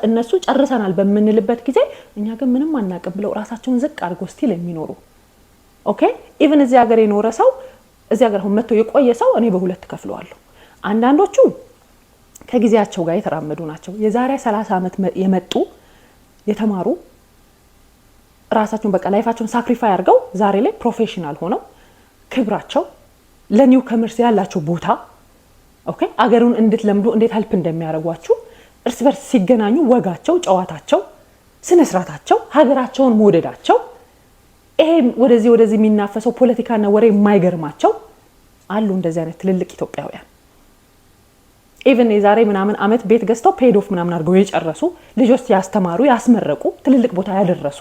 እነሱ ጨርሰናል በምንልበት ጊዜ እኛ ግን ምንም አናውቅም ብለው ራሳቸውን ዝቅ አድርገው ስቲል የሚኖሩ ኦኬ። ኢቭን እዚህ ሀገር የኖረ ሰው እዚህ ሀገር መጥቶ የቆየ ሰው እኔ በሁለት ከፍለዋለሁ። አንዳንዶቹ ከጊዜያቸው ጋር የተራመዱ ናቸው። የዛሬ 30 ዓመት የመጡ የተማሩ ራሳቸውን በቃ ላይፋቸውን ሳክሪፋይ አድርገው ዛሬ ላይ ፕሮፌሽናል ሆነው ክብራቸው ለኒው ከመርስ ያላቸው ቦታ ኦኬ። አገሩን እንድትለምዱ እንዴት ሄልፕ እንደሚያደርጓችሁ እርስ በርስ ሲገናኙ ወጋቸው፣ ጨዋታቸው፣ ስነ ስርዓታቸው፣ ሀገራቸውን መውደዳቸው ይሄ ወደዚህ የሚናፈሰው ፖለቲካና ወሬ የማይገርማቸው አሉ። እንደዚህ አይነት ትልልቅ ኢትዮጵያውያን ኢቭን የዛሬ ምናምን አመት ቤት ገዝተው ፔድ ኦፍ ምናምን አድርገው የጨረሱ ልጆች ያስተማሩ ያስመረቁ ትልልቅ ቦታ ያደረሱ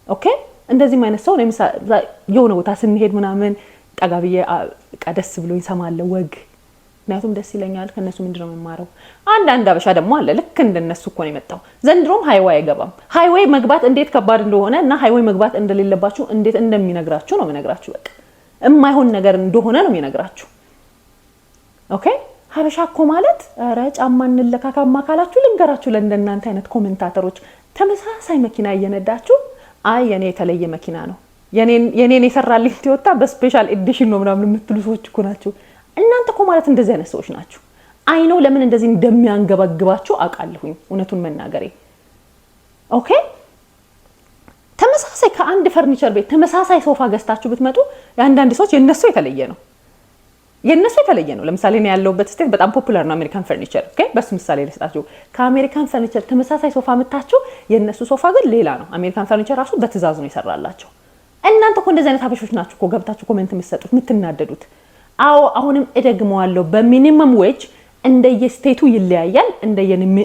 ኦኬ። እንደዚህም አይነት ሰው የሆነ ቦታ ስንሄድ ምናምን ጠጋብዬ ቀደስ ብሎ ይሰማለው ወግ ምክንያቱም ደስ ይለኛል። ከነሱ ምንድነው የምማረው? አንዳንድ አበሻ ደግሞ አለ ልክ እንደነሱ እኮ ነው የመጣው። ዘንድሮም ሃይዌይ አይገባም። ሃይዌይ መግባት እንዴት ከባድ እንደሆነ እና ሃይዌይ መግባት እንደሌለባችሁ እንዴት እንደሚነግራችሁ ነው የምነግራችሁ። በቃ የማይሆን ነገር እንደሆነ ነው የሚነግራችሁ ኦኬ። ሀበሻ እኮ ማለት ኧረ ጫማ እንለካካማ ካላችሁ ልንገራችሁ ለእንደናንተ አይነት ኮሜንታተሮች ተመሳሳይ መኪና እየነዳችሁ አይ የኔ የተለየ መኪና ነው የኔን የሰራልኝ ቶዮታ በስፔሻል ኤዲሽን ነው ምናምን የምትሉ ሰዎች እኮ ናችሁ። እናንተ እኮ ማለት እንደዚህ አይነት ሰዎች ናችሁ። አይ ነው ለምን እንደዚህ እንደሚያንገባግባችሁ አውቃለሁኝ እውነቱን መናገሬ ኦኬ። ተመሳሳይ ከአንድ ፈርኒቸር ቤት ተመሳሳይ ሶፋ ገዝታችሁ ብትመጡ የአንዳንድ ሰዎች የነሱ የተለየ ነው ለምሳሌ ነው ያለውበት ስቴት በጣም ፖፑላር ነው አሜሪካን ፈርኒቸር ኦኬ። በሱ ምሳሌ ልስጣችሁ። ከአሜሪካን ፈርኒቸር ተመሳሳይ ሶፋ መታችሁ የነሱ ሶፋ ግን ሌላ ነው። አሜሪካን ፈርኒቸር ራሱ በትዕዛዝ ነው ይሰራላቸው። እናንተ እኮ እንደዚህ አይነት ሀበሾች ናችሁ እኮ ገብታችሁ ኮሜንት የምትሰጡት የምትናደዱት። አዎ አሁንም እደግመዋለሁ። በሚኒመም ዌጅ እንደየስቴቱ ይለያያል፣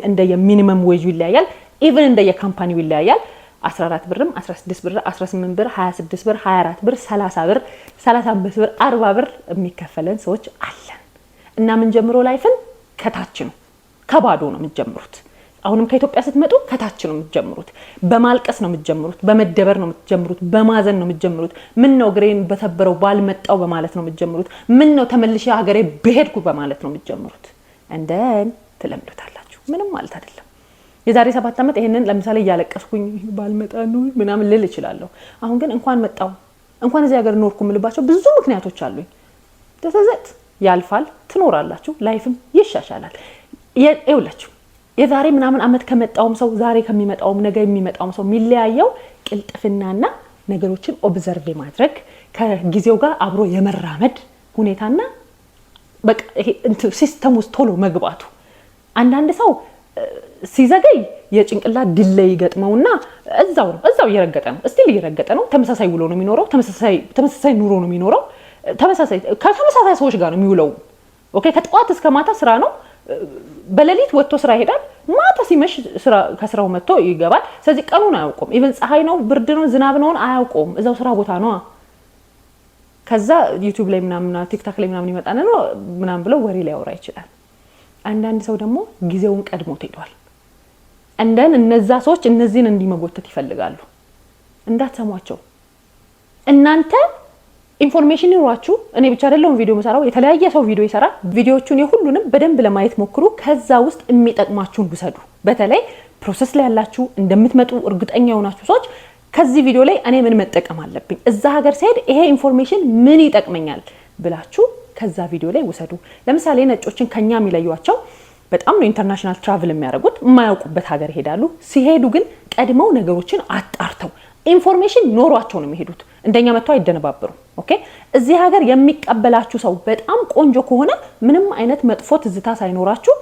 እንደየሚኒመም ዌጁ ይለያያል፣ ኢቭን እንደየካምፓኒው ይለያያል። 14 ብርም 16 ብር 18 ብር 26 ብር 24 ብር 30 ብር 35 ብር 40 ብር የሚከፈለን ሰዎች አለን። እና ምን ጀምሮ ላይፍን ከታች ነው ከባዶ ነው የምትጀምሩት። አሁንም ከኢትዮጵያ ስትመጡ ከታች ነው የምትጀምሩት። በማልቀስ ነው የምትጀምሩት፣ በመደበር ነው የምትጀምሩት፣ በማዘን ነው የምትጀምሩት። ምን ነው ግሬን በተበረው ባልመጣው በማለት ነው የምትጀምሩት። ምን ነው ተመልሼ ሀገሬ በሄድኩ በማለት ነው የምትጀምሩት። እንደን ትለምዱታላችሁ። ምንም ማለት አይደለም። የዛሬ 7 ዓመት ይሄንን ለምሳሌ እያለቀስኩኝ ባልመጣ ነው ምናምን ልል እችላለሁ። አሁን ግን እንኳን መጣው እንኳን እዚህ ሀገር ኖርኩ የምልባቸው ብዙ ምክንያቶች አሉኝ። ተሰዘት ያልፋል፣ ትኖራላችሁ፣ ላይፍም ይሻሻላል። ይኸውላችሁ የዛሬ ምናምን ዓመት ከመጣውም ሰው ዛሬ ከሚመጣውም ነገ የሚመጣውም ሰው የሚለያየው ቅልጥፍናና ነገሮችን ኦብዘርቭ ማድረግ ከጊዜው ጋር አብሮ የመራመድ ሁኔታና በቃ ይሄ ሲስተም ውስጥ ቶሎ መግባቱ። አንዳንድ ሰው ሲዘገይ የጭንቅላት ዲሌይ ገጥመውና እዛው እየረገጠ ነው እስቲል እየረገጠ ነው። ተመሳሳይ ውሎ ነው የሚኖረው፣ ተመሳሳይ ኑሮ ነው የሚኖረው፣ ከተመሳሳይ ሰዎች ጋር ነው የሚውለው ኦኬ። ከጠዋት እስከ ማታ ስራ ነው። በሌሊት ወጥቶ ስራ ይሄዳል፣ ማታ ሲመሽ ከስራው መጥቶ ይገባል። ስለዚህ ቀኑን አያውቁም። ኢቭን ፀሐይ ነው ብርድ ነው ዝናብ ነው አያውቁም። እዛው ስራ ቦታ ነው። ከዛ ዩቲዩብ ላይ ምናምን ቲክታክ ላይ ምናምን ይመጣና ነው ምናምን ብለው ወሬ ሊያወራ ይችላል። አንዳንድ ሰው ደግሞ ጊዜውን ቀድሞት ሄዷል። እንደን እነዛ ሰዎች እነዚህን እንዲመጎተት ይፈልጋሉ። እንዳትሰሟቸው። እናንተ ኢንፎርሜሽን ይሯችሁ እኔ ብቻ አይደለም ቪዲዮ መሰራው የተለያየ ሰው ቪዲዮ ይሰራል። ቪዲዮቹን የሁሉንም በደንብ ለማየት ሞክሩ። ከዛ ውስጥ የሚጠቅማችሁን ውሰዱ። በተለይ ፕሮሰስ ላይ ያላችሁ እንደምትመጡ እርግጠኛ የሆናችሁ ሰዎች ከዚህ ቪዲዮ ላይ እኔ ምን መጠቀም አለብኝ፣ እዛ ሀገር ሲሄድ ይሄ ኢንፎርሜሽን ምን ይጠቅመኛል ብላችሁ ከዛ ቪዲዮ ላይ ውሰዱ። ለምሳሌ ነጮችን ከኛ የሚለዩዋቸው በጣም ነው ኢንተርናሽናል ትራቭል የሚያደርጉት፣ የማያውቁበት ሀገር ይሄዳሉ። ሲሄዱ ግን ቀድመው ነገሮችን አጣርተው ኢንፎርሜሽን ኖሯቸው ነው የሚሄዱት። እንደኛ መጥተው አይደነባበሩም። ኦኬ እዚህ ሀገር የሚቀበላችሁ ሰው በጣም ቆንጆ ከሆነ ምንም አይነት መጥፎ ትዝታ ሳይኖራችሁ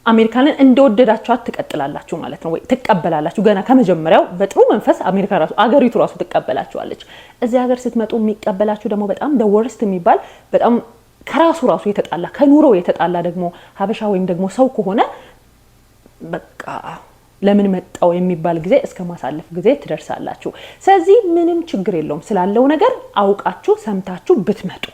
አሜሪካንን እንደወደዳችኋት ትቀጥላላችሁ ማለት ነው፣ ወይ ትቀበላላችሁ። ገና ከመጀመሪያው በጥሩ መንፈስ አሜሪካ ራሱ አገሪቱ ራሱ ትቀበላችኋለች። እዚህ ሀገር ስትመጡ የሚቀበላችሁ ደግሞ በጣም the worst የሚባል በጣም ከራሱ የተጣላ ከኑሮ የተጣላ ደግሞ ሀበሻ ወይም ደግሞ ሰው ከሆነ በቃ ለምን መጣው የሚባል ጊዜ እስከ ማሳለፍ ጊዜ ትደርሳላችሁ። ስለዚህ ምንም ችግር የለውም ስላለው ነገር አውቃችሁ ሰምታችሁ ብትመጡ።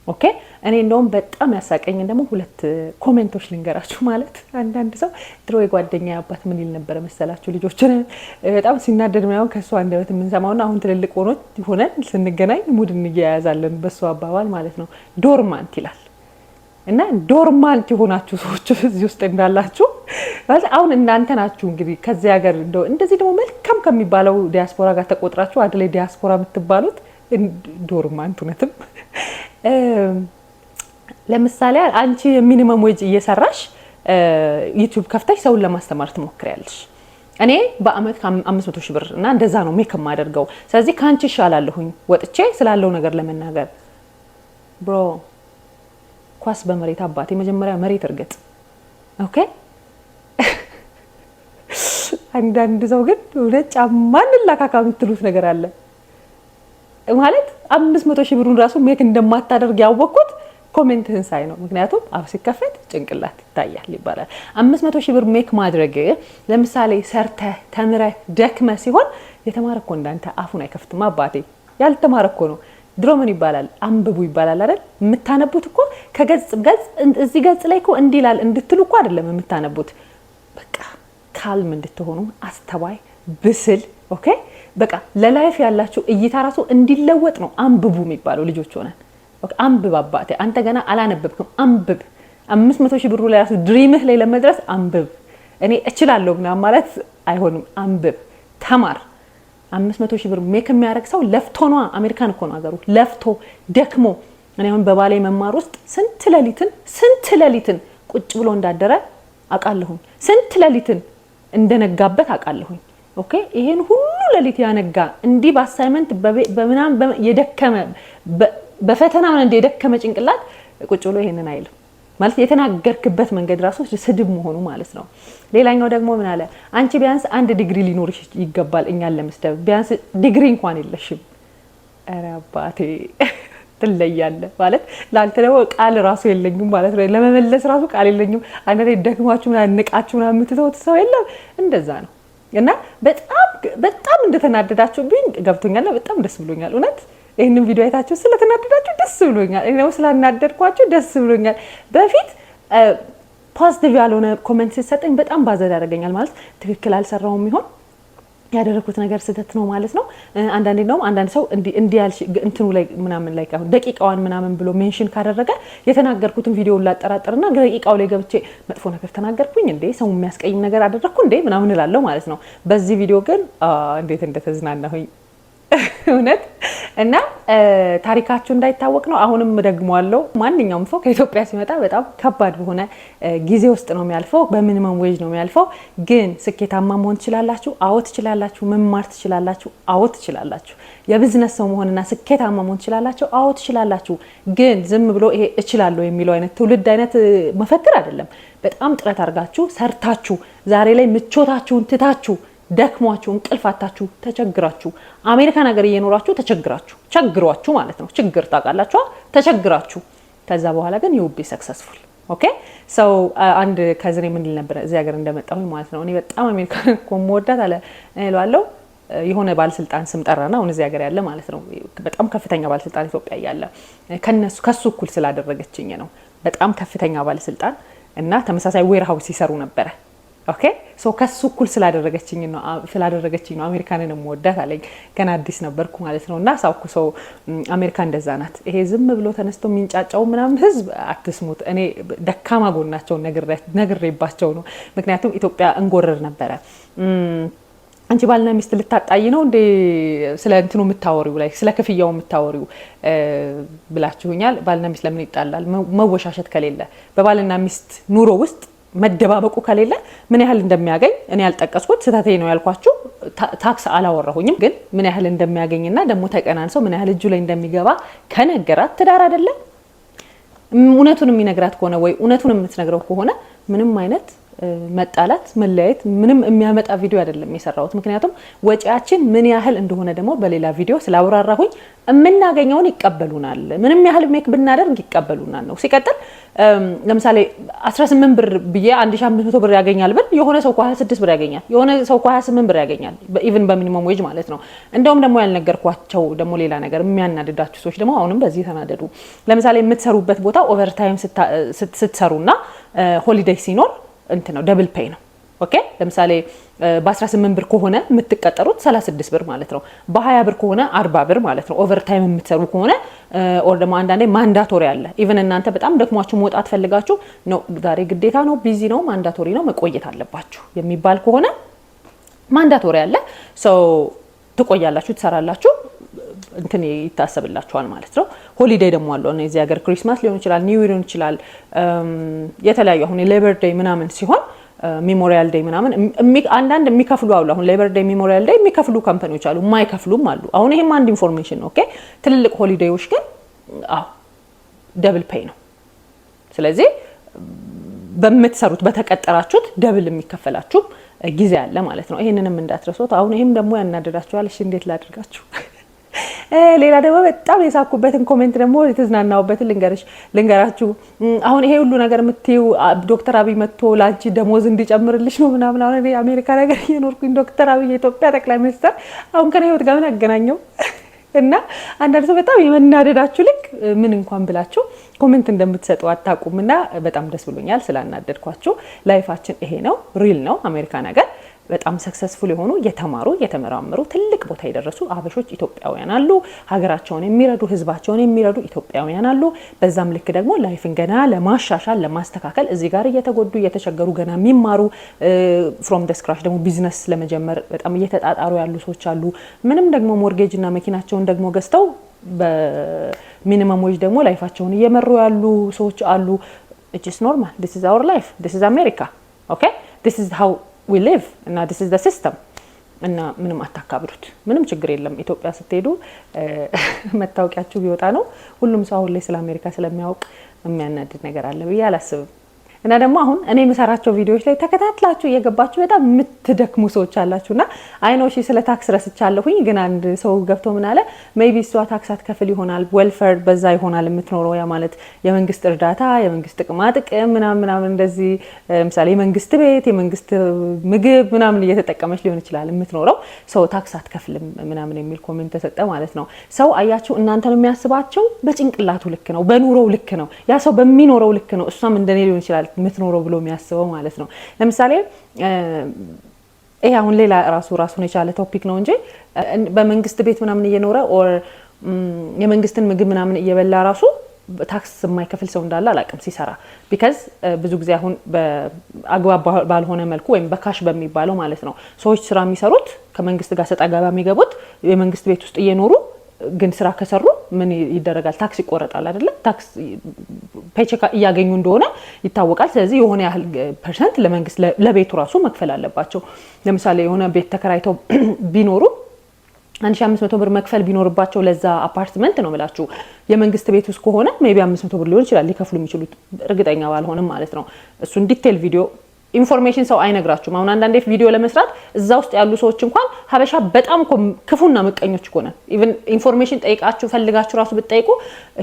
ኦኬ እኔ እንደውም በጣም ያሳቀኝ ደግሞ ሁለት ኮሜንቶች ልንገራችሁ። ማለት አንዳንድ ሰው ድሮ የጓደኛ አባት ምን ይል ነበር መሰላችሁ? ልጆችን በጣም ሲናደድ ምናምን ከሷ አንደበት የምንሰማውና አሁን ትልልቅ ሆነን ስንገናኝ ሙድ እንያያዛለን በሷ አባባል ማለት ነው። ዶርማንት ይላል። እና ዶርማንት የሆናችሁ ሰዎች እዚህ ውስጥ እንዳላችሁ ማለት አሁን እናንተ ናችሁ እንግዲህ ከዚህ ሀገር እንደዚህ ደግሞ መልካም ከሚባለው ዲያስፖራ ጋር ተቆጥራችሁ አይደል ዲያስፖራ የምትባሉት ዶርማንት እውነትም ለምሳሌ አንቺ ሚኒመም ዌጅ እየሰራሽ ዩቲዩብ ከፍተሽ ሰውን ለማስተማር ትሞክሪያለሽ። እኔ በአመት 500 ሺህ ብር እና እንደዛ ነው ሜክ ማደርገው። ስለዚህ ካንቺ ይሻላለሁኝ ወጥቼ ስላለው ነገር ለመናገር። ብሮ ኳስ በመሬት አባቴ መጀመሪያ መሬት እርግጥ። ኦኬ አንዳንድ ሰው ግን ወደ ጫማን ላካካ የምትሉት ነገር አለ ማለት 500 ሺህ ብሩን ራሱ ሜክ እንደማታደርግ ያወቅኩት ኮሜንትህን ሳይ ነው። ምክንያቱም አፍ ሲከፈት ጭንቅላት ይታያል ይባላል። 500 ሺህ ብር ሜክ ማድረግ ለምሳሌ ሰርተህ ተምረህ ደክመህ ሲሆን የተማረ እኮ እንዳንተ አፉን አይከፍትም አባቴ። ያልተማረ እኮ ነው። ድሮ ምን ይባላል አንብቡ ይባላል አይደል? የምታነቡት እኮ ከገጽ ገጽ እዚህ ገጽ ላይ እኮ እንዲላል እንድትሉ እኮ አይደለም የምታነቡት። በቃ ካልም እንድትሆኑ አስተዋይ ብስል ኦኬ በቃ ለላይፍ ያላችሁ እይታ ራሱ እንዲለወጥ ነው አንብቡ የሚባለው። ልጆች ሆነን ኦኬ አንብብ አባቴ አንተ ገና አላነበብክም አንብብ። 500 ሺህ ብሩ ላይ ራሱ ድሪምህ ላይ ለመድረስ አንብብ። እኔ እችላለሁ ምናምን ማለት አይሆንም። አንብብ ተማር። 500 ሺህ ብር ሜክ የሚያደርግ ሰው ለፍቶ ነው። አሜሪካን እኮ ነው ሀገሩ። ለፍቶ ደክሞ እኔ አሁን በባሌ መማር ውስጥ ስንት ሌሊትን ቁጭ ብሎ እንዳደረ አውቃለሁኝ። ስንት ሌሊትን እንደነጋበት አውቃለሁኝ። ኦኬ ይሄን ሁሉ ሌሊት ያነጋ እንዲህ በአሳይመንት በምናም የደከመ በፈተና እንደ የደከመ ጭንቅላት ቁጭ ብሎ ይሄንን አይልም ማለት የተናገርክበት መንገድ ራሱ ስድብ መሆኑ ማለት ነው። ሌላኛው ደግሞ ምን አለ አንቺ ቢያንስ አንድ ዲግሪ ሊኖርሽ ይገባል እኛን ለመስደብ። ቢያንስ ዲግሪ እንኳን የለሽም። ኧረ አባቴ ትለያለህ ማለት ላንተ ደግሞ ቃል ራሱ የለኝም ማለት ነው። ለመመለስ ራሱ ቃል የለኝም። አንተ ደክማችሁ ምናምን ንቃችሁ ምናምን የምትተውት ሰው የለም። እንደዛ ነው። እና በጣም እንደተናደዳችሁብኝ ገብቶኛል። በጣም ደስ ብሎኛል እውነት። ይሄንን ቪዲዮ አይታችሁ ስለተናደዳችሁ ደስ ብሎኛል። እኔ ነው ስላናደድኳችሁ ደስ ብሎኛል። በፊት ፖዚቲቭ ያልሆነ ኮሜንት ሲሰጠኝ በጣም ባዘድ ያደርገኛል ማለት ትክክል አልሰራውም ይሆን ያደረኩት ነገር ስህተት ነው ማለት ነው። አንዳንዴ ነው አንዳንድ ሰው እንዲያልሽ እንትኑ ላይ ምናምን ላይ ደቂቃዋን ምናምን ብሎ ሜንሽን ካደረገ የተናገርኩትን ቪዲዮውን ላጠራጥርና ደቂቃው ላይ ገብቼ መጥፎ ነገር ተናገርኩኝ እንዴ ሰው የሚያስቀይም ነገር አደረኩ እንዴ ምናምን እላለሁ ማለት ነው። በዚህ ቪዲዮ ግን እንዴት እንደተዝናናሁኝ እውነት። እና ታሪካችሁ እንዳይታወቅ ነው አሁንም ደግሞዋለሁ። ማንኛውም ሰው ከኢትዮጵያ ሲመጣ በጣም ከባድ በሆነ ጊዜ ውስጥ ነው የሚያልፈው። በሚኒመም ዌጅ ነው የሚያልፈው። ግን ስኬታማ መሆን ትችላላችሁ። አዎ ትችላላችሁ። መማር ትችላላችሁ። አዎ ትችላላችሁ። የቢዝነስ ሰው መሆንና ስኬታማ መሆን ትችላላችሁ። አዎ ትችላላችሁ። ግን ዝም ብሎ ይሄ እችላለሁ የሚለው አይነት ትውልድ አይነት መፈክር አይደለም። በጣም ጥረት አድርጋችሁ ሰርታችሁ ዛሬ ላይ ምቾታችሁን ትታችሁ ደክሟችሁ እንቅልፋታችሁ ተቸግራችሁ አሜሪካን ሀገር እየኖራችሁ ቸግሯችሁ ማለት ነው። ችግር ታውቃላችሁ ተቸግራችሁ ከዛ በኋላ ግን you will be successful ኦኬ ሰው አንድ ከዝኔ ምን ይል ነበር እዚህ ሀገር እንደመጣሁ ማለት ነው። እኔ በጣም አሜሪካን ኮሞዳት አለ እላለሁ። የሆነ ባለስልጣን ስም ጠራና አሁን እዚህ ሀገር ያለ ማለት ነው። በጣም ከፍተኛ ባለስልጣን ኢትዮጵያ ያለ ከሱ እኩል ስላደረገችኝ ነው። በጣም ከፍተኛ ባለስልጣን እና ተመሳሳይ ዌር ሃውስ ይሰሩ ነበር ኦኬ ሶ ከሱ እኩል ስላደረገችኝ ነው አሜሪካንን ወዳት አለኝ። ገና አዲስ ነበርኩ ማለት ነውና ሳውኩ ሰው አሜሪካ እንደዛ ናት። ይሄ ዝም ብሎ ተነስቶ የሚንጫጫው ምናምን ህዝብ አትስሙት። እኔ ደካማ ጎናቸው ነግሬባቸው ነው። ምክንያቱም ኢትዮጵያ እንጎረር ነበረ። አንቺ ባልና ሚስት ልታጣይ ነው እንዴ ስለ እንትኑ የምታወሪው ላይ ስለ ክፍያው የምታወሪው ብላችሁኛል። ባልና ሚስት ለምን ይጣላል? መወሻሸት ከሌለ በባልና ሚስት ኑሮ ውስጥ መደባበቁ ከሌለ ምን ያህል እንደሚያገኝ እኔ ያልጠቀስኩት ስህተቴ ነው ያልኳችሁ። ታክስ አላወራሁኝም፣ ግን ምን ያህል እንደሚያገኝና ደግሞ ተቀናንሰው ምን ያህል እጁ ላይ እንደሚገባ ከነገራት ትዳር አይደለም። እውነቱን የሚነግራት ከሆነ ወይ እውነቱን የምትነግረው ከሆነ ምንም አይነት መጣላት መለያየት ምንም የሚያመጣ ቪዲዮ አይደለም የሰራሁት። ምክንያቱም ወጪያችን ምን ያህል እንደሆነ ደግሞ በሌላ ቪዲዮ ስላወራራሁኝ የምናገኘውን ይቀበሉናል። ምንም ያህል ሜክ ብናደርግ ይቀበሉናል ነው። ሲቀጥል ለምሳሌ 18 ብር ብዬ 1500 ብር ያገኛል ብል የሆነ ሰው 26 ብር ያገኛል፣ የሆነ ሰው 28 ብር ያገኛል፣ ኢቭን በሚኒመም ዌጅ ማለት ነው። እንደውም ደግሞ ያልነገርኳቸው ደግሞ ሌላ ነገር የሚያናድዳችሁ ሰዎች ደግሞ አሁንም በዚህ ተናደዱ። ለምሳሌ የምትሰሩበት ቦታ ኦቨርታይም ስትሰሩና ሆሊዴይ ሲኖር እንት ነው ደብል ፔይ ነው። ኦኬ ለምሳሌ በ18 ብር ከሆነ የምትቀጠሩት 36 ብር ማለት ነው። በ20 ብር ከሆነ 40 ብር ማለት ነው። ኦቨርታይም የምትሰሩ ከሆነ ኦር ደግሞ አንዳንዴ ማንዳቶሪ አለ። ኢቭን እናንተ በጣም ደክሟችሁ መውጣት ፈልጋችሁ ነው ዛሬ ግዴታ ነው ቢዚ ነው ማንዳቶሪ ነው መቆየት አለባችሁ የሚባል ከሆነ ማንዳቶሪ አለ። ሶ ትቆያላችሁ፣ ትሰራላችሁ፣ እንትን ይታሰብላችኋል ማለት ነው። ሆሊዴይ ደግሞ አለው ነው እዚህ ሀገር ክሪስማስ ሊሆን ይችላል፣ ኒው ይር ሊሆን ይችላል፣ የተለያዩ አሁን ሌበር ዴይ ምናምን ሲሆን ሜሞሪያል ዴይ ምናምን አንዳንድ የሚከፍሉ አሉ። አሁን ሌበር ዴይ ሜሞሪያል ዴይ የሚከፍሉ ካምፓኒዎች አሉ፣ የማይከፍሉም አሉ። አሁን ይሄም አንድ ኢንፎርሜሽን ነው። ኦኬ ትልልቅ ሆሊዴዮች ግን ደብል ፔይ ነው። ስለዚህ በምትሰሩት በተቀጠራችሁት ደብል የሚከፈላችሁ ጊዜ አለ ማለት ነው። ይሄንንም እንዳትረሱት። አሁን ይሄም ደግሞ ያናደዳችኋል። እሺ እንዴት ላድርጋችሁ? ሌላ ደግሞ በጣም የሳኩበትን ኮሜንት ደግሞ የተዝናናውበትን ልንገራችሁ። አሁን ይሄ ሁሉ ነገር የምትይው ዶክተር አብይ መጥቶ ላንቺ ደሞዝ እንዲጨምርልሽ ነው ምናምን። አሁን እኔ አሜሪካ ነገር እየኖርኩኝ ዶክተር አብይ የኢትዮጵያ ጠቅላይ ሚኒስትር አሁን ከኔ ህይወት ጋር ምን ያገናኘው? እና አንዳንድ ሰው በጣም የመናደዳችሁ ልክ ምን እንኳን ብላችሁ ኮሜንት እንደምትሰጡ አታውቁምና በጣም ደስ ብሎኛል ስላናደድኳችሁ። ላይፋችን ይሄ ነው፣ ሪል ነው። አሜሪካ ነገር በጣም ሰክሰስፉል የሆኑ የተማሩ የተመራመሩ ትልቅ ቦታ የደረሱ አበሾች ኢትዮጵያውያን አሉ። ሀገራቸውን የሚረዱ ህዝባቸውን የሚረዱ ኢትዮጵያውያን አሉ። በዛም ልክ ደግሞ ላይፍን ገና ለማሻሻል ለማስተካከል እዚህ ጋር እየተጎዱ እየተቸገሩ ገና የሚማሩ ፍሮም ደ ስክራች ደግሞ ቢዝነስ ለመጀመር በጣም እየተጣጣሩ ያሉ ሰዎች አሉ። ምንም ደግሞ ሞርጌጅ እና መኪናቸውን ደግሞ ገዝተው በሚኒመም ዌጅ ደግሞ ላይፋቸውን እየመሩ ያሉ ሰዎች አሉ። ኢትስ ኖርማል ዲስ ኢዝ አወር ላይፍ ዲስ ኢዝ አሜሪካ ኦኬ ዲስ ኢዝ ሃው we live እና this is the system እና ምንም አታካብዱት። ምንም ችግር የለም። ኢትዮጵያ ስትሄዱ መታወቂያችሁ ቢወጣ ነው ሁሉም ሰው አሁን ላይ ስለ አሜሪካ ስለሚያውቅ የሚያናድድ ነገር አለ ብዬ አላስብም። እና ደግሞ አሁን እኔ የምሰራቸው ቪዲዮዎች ላይ ተከታትላችሁ እየገባችሁ በጣም የምትደክሙ ሰዎች አላችሁና አይ ኖ እሺ ስለ ታክስ ረስቻለሁኝ፣ ግን አንድ ሰው ገብቶ ምን አለ ሜቢ እሷ ታክስ አትከፍል ይሆናል ዌልፌር በዛ ይሆናል የምትኖረው፣ ያ ማለት የመንግስት እርዳታ የመንግስት ጥቅማ ጥቅም ምናምን እንደዚህ ምሳሌ የመንግስት ቤት የመንግስት ምግብ ምናምን እየተጠቀመች ሊሆን ይችላል የምትኖረው፣ ሰው ታክስ አትከፍልም ምናምን የሚል ኮሜንት ተሰጠ ማለት ነው። ሰው አያችሁ እናንተን የሚያስባቸው በጭንቅላቱ ልክ ነው፣ በኑሮው ልክ ነው፣ ያ ሰው በሚኖረው ልክ ነው እሷም እንደኔ ሊሆን ይችላል የምትኖረው ብሎ የሚያስበው ማለት ነው። ለምሳሌ ይሄ አሁን ሌላ ራሱን የቻለ ቶፒክ ነው እንጂ በመንግስት ቤት ምናምን እየኖረ ኦር የመንግስትን ምግብ ምናምን እየበላ ራሱ ታክስ የማይከፍል ሰው እንዳለ አላውቅም ሲሰራ። ቢካዝ ብዙ ጊዜ አሁን በአግባብ ባልሆነ መልኩ ወይም በካሽ በሚባለው ማለት ነው ሰዎች ስራ የሚሰሩት ከመንግስት ጋር ሰጣ ገባ የሚገቡት የመንግስት ቤት ውስጥ እየኖሩ ግን ስራ ከሰሩ ምን ይደረጋል? ታክስ ይቆረጣል አይደለ? ታክስ ፔቼክ እያገኙ እንደሆነ ይታወቃል። ስለዚህ የሆነ ያህል ፐርሰንት ለመንግስት ለቤቱ ራሱ መክፈል አለባቸው። ለምሳሌ የሆነ ቤት ተከራይተው ቢኖሩ 1500 ብር መክፈል ቢኖርባቸው ለዛ አፓርትመንት ነው ብላችሁ የመንግስት ቤት ውስጥ ከሆነ ሜቢ 500 ብር ሊሆን ይችላል ሊከፍሉ የሚችሉት፣ እርግጠኛ ባልሆንም ማለት ነው። እሱን ዲቴል ቪዲዮ ኢንፎርሜሽን ሰው አይነግራችሁም። አሁን አንዳንዴ ቪዲዮ ለመስራት እዛ ውስጥ ያሉ ሰዎች እንኳን ሀበሻ በጣም ክፉና ምቀኞች ሆነ ኢቭን ኢንፎርሜሽን ጠይቃችሁ ፈልጋችሁ ራሱ ብትጠይቁ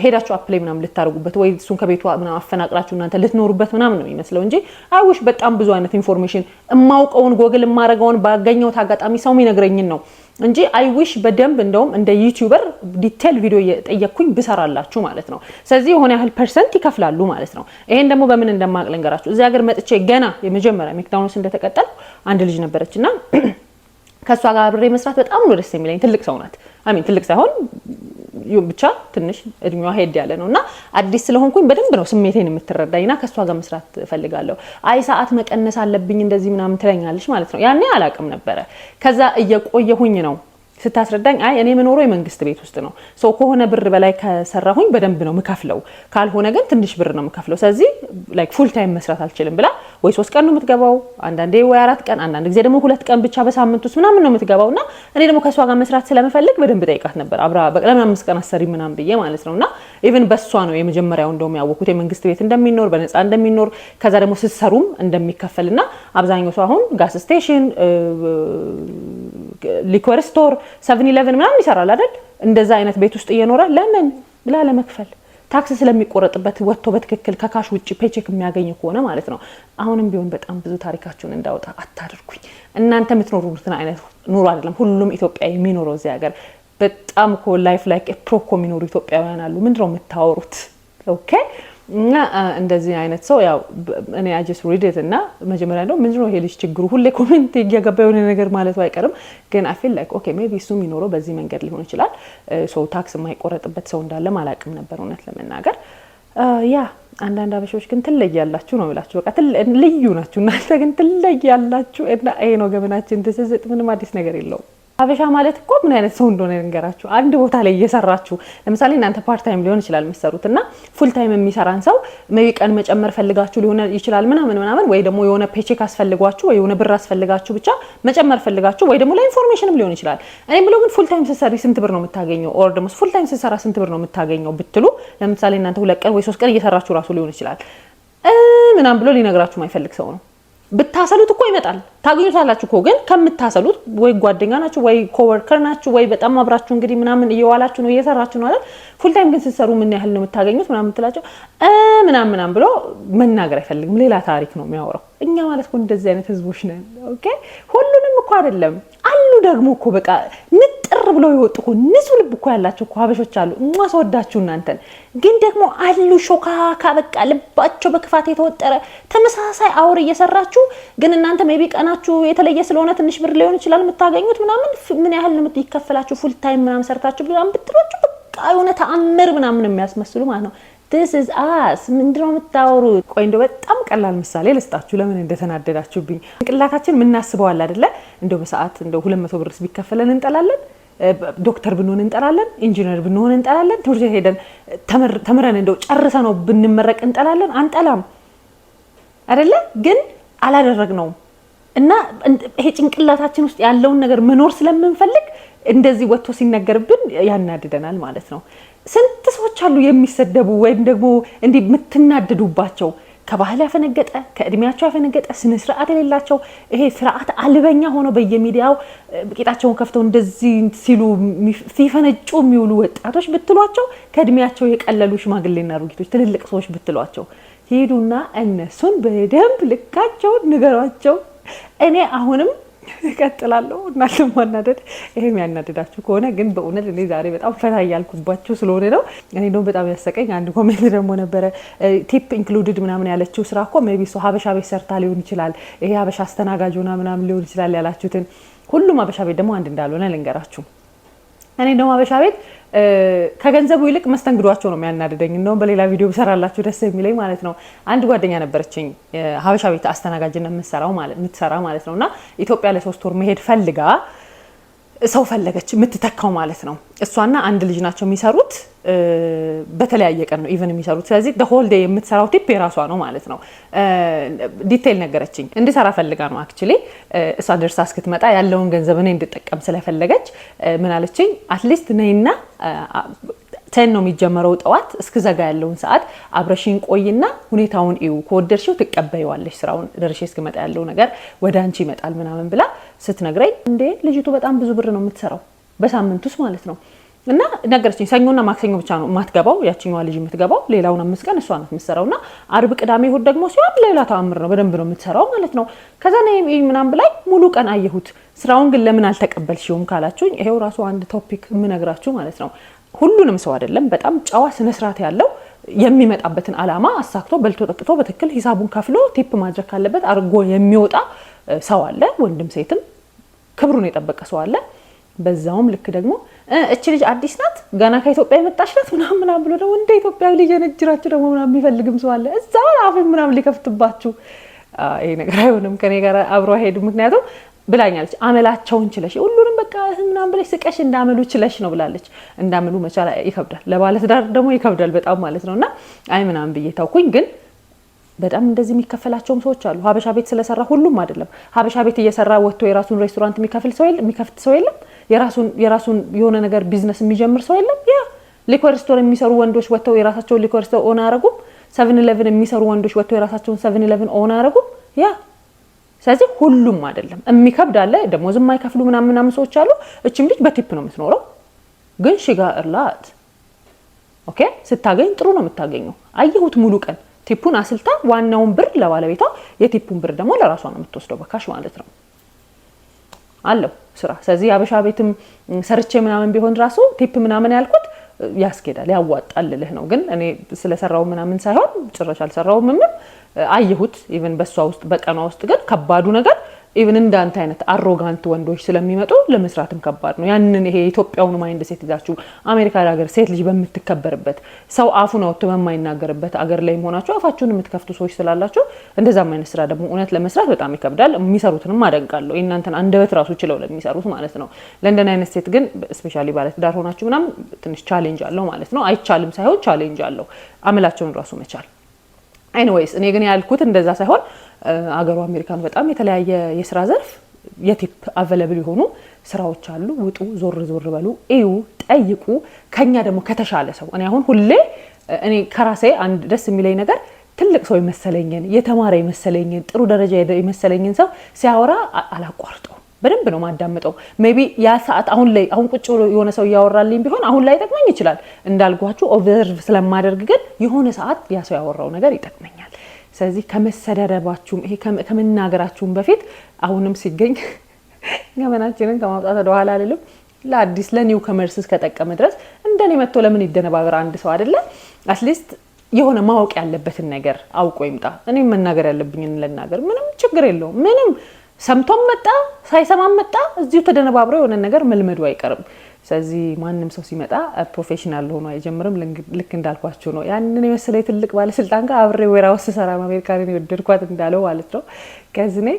ሄዳችሁ አፕላይ ምናምን ልታረጉበት ወይ እሱን ከቤቱ ምናምን አፈናቅላችሁ እናንተ ልትኖሩበት ምናምን ነው የሚመስለው እንጂ አይውሽ በጣም ብዙ አይነት ኢንፎርሜሽን እማውቀውን ጎግል ማረጋውን ባገኘሁት አጋጣሚ ሰው የሚነግረኝን ነው እንጂ አይ ዊሽ በደንብ እንደውም እንደ ዩቲዩበር ዲቴል ቪዲዮ እየጠየቅኩኝ ብሰራላችሁ ማለት ነው። ስለዚህ የሆነ ያህል ፐርሰንት ይከፍላሉ ማለት ነው። ይሄን ደግሞ በምን እንደማቅ ልንገራችሁ። እዚህ ሀገር መጥቼ ገና የመጀመሪያ ሜክዶናልድስ እንደተቀጠልኩ አንድ ልጅ ነበረችና ከሷ ጋር አብሬ መስራት በጣም ነው ደስ የሚለኝ። ትልቅ ሰው ናት። አሚን ትልቅ ሳይሆን ብቻ ትንሽ እድሜዋ ሄድ ያለ ነውና አዲስ ስለሆንኩኝ በደንብ ነው ስሜቴን የምትረዳኝና ከሷ ጋር መስራት ፈልጋለሁ። አይ ሰዓት መቀነስ አለብኝ እንደዚህ ምናምን ትለኛለች ማለት ነው። ያኔ አላቅም ነበረ። ከዛ እየቆየሁኝ ነው ስታስረዳኝ አይ እኔ የምኖረው የመንግስት ቤት ውስጥ ነው ሶ ከሆነ ብር በላይ ከሰራሁኝ በደንብ ነው ምከፍለው ካልሆነ ግን ትንሽ ብር ነው ምከፍለው ስለዚህ ላይክ ፉል ታይም መስራት አልችልም ብላ ወይ 3 ቀን ነው የምትገባው አንዳንዴ ወይ 4 ቀን አንዳንድ ጊዜ ደግሞ 2 ቀን ብቻ በሳምንት ውስጥ ምናምን ነው የምትገባውና እኔ ደግሞ ከሷ ጋር መስራት ስለምፈልግ በደንብ ጠይቃት ነበር አብራ በቀለም 5 ቀን አሰሪ ምናምን ብዬ ማለት ነውና ኢቭን በሷ ነው የመጀመሪያው እንደውም ያወኩት የመንግስት ቤት እንደሚኖር በነፃ እንደሚኖር ከዛ ደግሞ ስትሰሩም እንደሚከፈልና አብዛኛው ሰው አሁን ጋስ ስቴሽን ሊኮር ስቶር 7-11 ምናምን ይሰራል አይደል እንደዛ አይነት ቤት ውስጥ እየኖረ ለምን ብላ ለመክፈል ታክስ ስለሚቆረጥበት ወጥቶ በትክክል ከካሽ ውጪ ፔቼክ የሚያገኝ ከሆነ ማለት ነው። አሁንም ቢሆን በጣም ብዙ ታሪካችሁን እንዳወጣ አታድርጉኝ። እናንተ የምትኖሩትን አይነት ኑሮ አይደለም ሁሉም ኢትዮጵያዊ የሚኖረው እዚህ ሀገር በጣም እኮ ላይፍ ላይክ ፕሮኮ የሚኖሩ ኢትዮጵያውያን አሉ። ምንድነው የምታወሩት? ኦኬ እና እንደዚህ አይነት ሰው ያው እኔ I just read it እና መጀመሪያ ነው ምንድነው ይሄ ልጅ ችግሩ ሁሌ ኮሜንት እየገባ የሆነ ነገር ማለት አይቀርም ግን I feel like okay maybe እሱ የሚኖረው በዚህ መንገድ ሊሆን ይችላል ሶ ታክስ የማይቆረጥበት ሰው እንዳለ ማላቅም ነበር እውነት ለመናገር ያ አንዳንድ አበሾች ግን ትለያላችሁ ነው ብላችሁ በቃ ልዩ ናችሁ እናንተ ግን ትለያላችሁ እና ይሄ ነው ገበናችን ተሰዘጥ ምንም አዲስ ነገር የለውም። አበሻ ማለት እኮ ምን አይነት ሰው እንደሆነ እንገራችሁ። አንድ ቦታ ላይ እየሰራችሁ ለምሳሌ እናንተ ፓርት ታይም ሊሆን ይችላል መስሩትና ፉል ታይም የሚሰራን ሰው ሜይ ቀን መጨመር ፈልጋችሁ ሊሆን ይችላል ምናምን ወይ ደግሞ የሆነ ፔቼክ አስፈልጓችሁ ወይ የሆነ ብር አስፈልጋችሁ ብቻ መጨመር ፈልጋችሁ ወይ ደግሞ ለኢንፎርሜሽንም ሊሆን ይችላል። እኔ ብለው ግን ፉል ታይም ስትሰሪ ስንት ብር ነው የምታገኘው ኦር ደግሞ ፉል ታይም ስትሰራ ስንት ብር ነው የምታገኘው ብትሉ ለምሳሌ እናንተ 2 ቀን ወይ 3 ቀን እየሰራችሁ ራሱ ሊሆን ይችላል ምናምን ብሎ ሊነግራችሁ የማይፈልግ ሰው ነው። ብታሰሉት እኮ ይመጣል ታገኙታላችሁ እኮ ግን ከምታሰሉት ወይ ጓደኛ ናችሁ ወይ ኮወርከር ናችሁ ወይ በጣም አብራችሁ እንግዲህ ምናምን እየዋላችሁ ነው እየሰራችሁ ነው አይደል ፉል ታይም ግን ስትሰሩ ምን ያህል ነው የምታገኙት ምናምን ትላቸው ምናምን ብሎ መናገር አይፈልግም ሌላ ታሪክ ነው የሚያወራው። እኛ ማለት እኮ እንደዚህ አይነት ህዝቦች ነን። ኦኬ ሁሉንም እኮ አይደለም አሉ ደግሞ እኮ በቃ ንጥር ብለው ይወጡ እኮ ንጹህ ልብ እኮ ያላቸው እኮ ሀበሾች አሉ ማስወዳችሁ እናንተን ግን ደግሞ አሉ ሾካካ በቃ ልባቸው በክፋት የተወጠረ ተመሳሳይ አውር እየሰራችሁ ግን እናንተ ሜቢ ቀናችሁ የተለየ ስለሆነ ትንሽ ብር ሊሆን ይችላል የምታገኙት ምናምን ምን ያህል ነው ይከፈላችሁ ፉል ታይም ምናምን ሰርታችሁ ምናምን ብትሮቹ በቃ የሆነ ተአምር ምናምን የሚያስመስሉ ማለት ነው። this is us ምንድነው የምታወሩት? ቆይ እንደው በጣም ቀላል ምሳሌ ልስጣችሁ ለምን እንደተናደዳችሁብኝ። ቅላታችን ምናስበው አለ አይደለ እንደው በሰዓት እንደው 200 ብር ቢከፈለን እንጠላለን ዶክተር ብንሆን እንጠላለን ኢንጂነር ብንሆን እንጠላለን ትምህርት ቤት ሄደን ተምረን እንደው ጨርሰ ነው ብንመረቅ እንጠላለን አንጠላም አይደለ ግን አላደረግነው እና ይሄ ጭንቅላታችን ውስጥ ያለውን ነገር መኖር ስለምንፈልግ እንደዚህ ወጥቶ ሲነገርብን ያናድደናል ማለት ነው። ስንት ሰዎች አሉ የሚሰደቡ ወይም ደግሞ እንዲህ ምትናደዱባቸው ከባህል ያፈነገጠ ከእድሜያቸው ያፈነገጠ ስነ ስርዓት የሌላቸው ይሄ ስርዓት አልበኛ ሆኖ በየሚዲያው ቂጣቸውን ከፍተው እንደዚህ ሲሉ ሲፈነጩ የሚውሉ ወጣቶች ብትሏቸው ከእድሜያቸው የቀለሉ ሽማግሌና አሮጊቶች ትልልቅ ሰዎች ብትሏቸው ሄዱና እነሱን በደንብ ልካቸው ንገሯቸው። እኔ አሁንም እቀጥላለሁ እናንተ ማናደድ ይሄም ያናደዳችሁ ከሆነ ግን በእውነት እኔ ዛሬ በጣም ፈታ ያልኩባችሁ ስለሆነ ነው። እኔ ነው በጣም ያሰቀኝ አንድ ኮሜንት ደግሞ ነበረ ቲፕ ኢንክሉድድ ምናምን ያለችው ስራ እኮ ሜቢ ሶ ሀበሻ ቤት ሰርታ ሊሆን ይችላል ይሄ ሀበሻ አስተናጋጅ ሆና ምናምን ሊሆን ይችላል ያላችሁትን ሁሉም ሀበሻ ቤት ደግሞ አንድ እንዳልሆነ ልንገራችሁ። እኔ ደግሞ ሀበሻ ቤት ከገንዘቡ ይልቅ መስተንግዷቸው ነው የሚያናደደኝ። ነው በሌላ ቪዲዮ ብሰራላችሁ ደስ የሚለኝ ማለት ነው። አንድ ጓደኛ ነበረችኝ ሀበሻ ቤት አስተናጋጅነት የምትሰራ ማለት ነውና ኢትዮጵያ ለ3 ወር መሄድ ፈልጋ ሰው ፈለገች የምትተካው ማለት ነው። እሷና አንድ ልጅ ናቸው የሚሰሩት በተለያየ ቀን ነው ኢቭን የሚሰሩት። ስለዚህ the whole day የምትሰራው ቲፕ የራሷ ነው ማለት ነው። ዲቴል ነገረችኝ እንድሰራ ፈልጋ ነው አክቹሊ እሷ ደርሳ እስክትመጣ ያለውን ገንዘብ እኔ እንድጠቀም ስለፈለገች ምን አለችኝ አትሊስት ነይና 10 ነው የሚጀመረው ጠዋት እስከዘጋ ያለውን ሰዓት አብረሽኝ ቆይና ሁኔታውን እዩ ከወደድሽው ትቀበይዋለሽ ስራውን ደርሼ እስክመጣ ያለው ነገር ወደ አንቺ ይመጣል ምናምን ብላ ስትነግረኝ እንዴ ልጅቱ በጣም ብዙ ብር ነው የምትሰራው በሳምንት ውስጥ ማለት ነው። እና ነገረችኝ ሰኞና ማክሰኞ ብቻ ነው ማትገባው ያቺኛዋ ልጅ የምትገባው ሌላውን 5 ቀን እሷ ናት የምትሰራውና አርብ ቅዳሜ እሁድ ደግሞ ሲሆን ሌላ ተአምር ነው በደንብ ነው የምትሰራው ማለት ነው። ከዛ ነይ ምናምን ብላይ ሙሉ ቀን አየሁት ስራውን ግን ለምን አልተቀበልሽውም ካላችሁኝ ይሄው ራሱ አንድ ቶፒክ የምነግራችሁ ማለት ነው። ሁሉንም ሰው አይደለም በጣም ጨዋ ስነ ስርዓት ያለው የሚመጣበትን አላማ አሳክቶ በልቶ ጠጥቶ በትክክል ሂሳቡን ከፍሎ ቲፕ ማድረግ ካለበት አርጎ የሚወጣ ሰው አለ። ወንድም ሴትም ክብሩን የጠበቀ ሰው አለ። በዛውም ልክ ደግሞ እቺ ልጅ አዲስ ናት ገና ከኢትዮጵያ የመጣች ናት ምናምን ብሎ ደግሞ እንደ ኢትዮጵያዊ ልጅ ነጅራችሁ ደግሞ ምናምን የሚፈልግም ሰው አለ። እዛው አፍን ምናምን ሊከፍትባችሁ ይሄ ነገር አይሆንም ከኔ ጋር አብሮ ሄዱ። ምክንያቱም ብላኛለች አመላቸውን ችለሽ ሁሉንም በቃ ምናምን ብለሽ ስቀሽ እንዳመሉ ችለሽ ነው ብላለች። እንዳመሉ መቻል ይከብዳል፣ ለባለትዳር ደግሞ ይከብዳል በጣም ማለት ነውና አይ ምናምን ብዬ ታውኩኝ። ግን በጣም እንደዚህ የሚከፈላቸውም ሰዎች አሉ። ሀበሻ ቤት ስለሰራ ሁሉም አይደለም። ሀበሻ ቤት እየሰራ ወጥቶ የራሱን ሬስቶራንት የሚከፍት ሰው የለም። የራሱን የሆነ ነገር ቢዝነስ የሚጀምር ሰው የለም። ያ ሊኮር ስቶር የሚሰሩ ወንዶች ወጥተው የራሳቸውን ሊኮር ስቶር ኦን አረጉም። 7-11 የሚሰሩ ወንዶች ወጥተው የራሳቸውን 7-11 ኦን አረጉም። ያ ስለዚህ ሁሉም አይደለም። የሚከብድ አለ፣ ደሞዝ የማይከፍሉ ምናምን ሰዎች አሉ። እቺም ልጅ በቲፕ ነው የምትኖረው፣ ግን ሽጋ እርላት ኦኬ። ስታገኝ ጥሩ ነው የምታገኘው። አየሁት ሙሉ ቀን ቲፑን አስልታ ዋናውን ብር ለባለቤቷ የቲፑን ብር ደግሞ ለራሷ ነው የምትወስደው በካሽ ማለት ነው አለው ስራ። ስለዚህ አበሻ ቤትም ሰርቼ ምናምን ቢሆን ራሱ ቲፕ ምናምን ያልኩት ያስኬዳል ያዋጣል ልልህ ነው። ግን እኔ ስለሰራው ምናምን ሳይሆን ጭራሽ አልሰራውም ምንም አየሁት። ኢቭን በሷ ውስጥ በቀኗ ውስጥ ግን ከባዱ ነገር ኢቭን እንዳንተ አይነት አሮጋንት ወንዶች ስለሚመጡ ለመስራትም ከባድ ነው። ያንን ይሄ ኢትዮጵያውን ማይንድ ሴት ይዛችሁ አሜሪካ ሀገር ሴት ልጅ በምትከበርበት ሰው አፉን አውጥቶ በማይናገርበት አገር ላይ ሆናችሁ አፋችሁን የምትከፍቱ ሰዎች ስላላችሁ እንደዛም አይነት ስራ ደግሞ እውነት ለመስራት በጣም ይከብዳል። የሚሰሩትንም አደንቃለሁ እናንተን አንደበት ራሱ ችለው ለሚሰሩት ማለት ነው። ለእንደን አይነት ሴት ግን ስፔሻሊ ባለትዳር ሆናችሁ ምናምን ትንሽ ቻሌንጅ አለው ማለት ነው። አይቻልም ሳይሆን ቻሌንጅ አለው አመላቸውን ራሱ መቻል። ኤኒዌይስ እኔ ግን ያልኩት እንደዛ ሳይሆን አገሩ አሜሪካን በጣም የተለያየ የስራ ዘርፍ የቲፕ አቬለብል የሆኑ ስራዎች አሉ። ውጡ፣ ዞር በሉ፣ እዩ፣ ጠይቁ። ከኛ ደግሞ ከተሻለ ሰው እኔ አሁን ሁሌ እኔ ከራሴ አንድ ደስ የሚለኝ ነገር ትልቅ ሰው የመሰለኝን የተማረ የመሰለኝን ጥሩ ደረጃ የመሰለኝን ሰው ሲያወራ አላቋርጠው በደንብ ነው ማዳመጠው። ሜቢ ያ ሰዓት አሁን ቁጭ ብሎ የሆነ ሰው ያወራልኝ ቢሆን አሁን ላይ ይጠቅመኝ ይችላል እንዳልኳችሁ ኦብዘርቭ ስለማደርግ፣ ግን የሆነ ሰዓት ያ ሰው ያወራው ነገር ይጠቅመኛል። ስለዚህ ከመሰደረባችሁም ይሄ ከመናገራችሁም በፊት አሁንም ሲገኝ ገመናችንን ከማውጣት ወደ ኋላ አይደለም። ለአዲስ ለኒው ከመርስ እስከጠቀመ ድረስ እንደኔ መጥቶ ለምን ይደነባበር አንድ ሰው አይደለ? አትሊስት የሆነ ማወቅ ያለበትን ነገር አውቆ ይምጣ። እኔ መናገር ያለብኝን ለናገር ምንም ችግር የለውም። ምንም ሰምቶም መጣ ሳይሰማም መጣ እዚሁ ተደነባብሮ የሆነ ነገር መልመዱ አይቀርም። ስለዚህ ማንም ሰው ሲመጣ ፕሮፌሽናል ሆኖ አይጀምርም። ልክ እንዳልኳችሁ ነው። ያንን የመሰለ ትልቅ ባለስልጣን ጋር አብሬ ወራውስ ሰራ አሜሪካን የወደድኳት እንዳለው ማለት ነው። ከዝኔ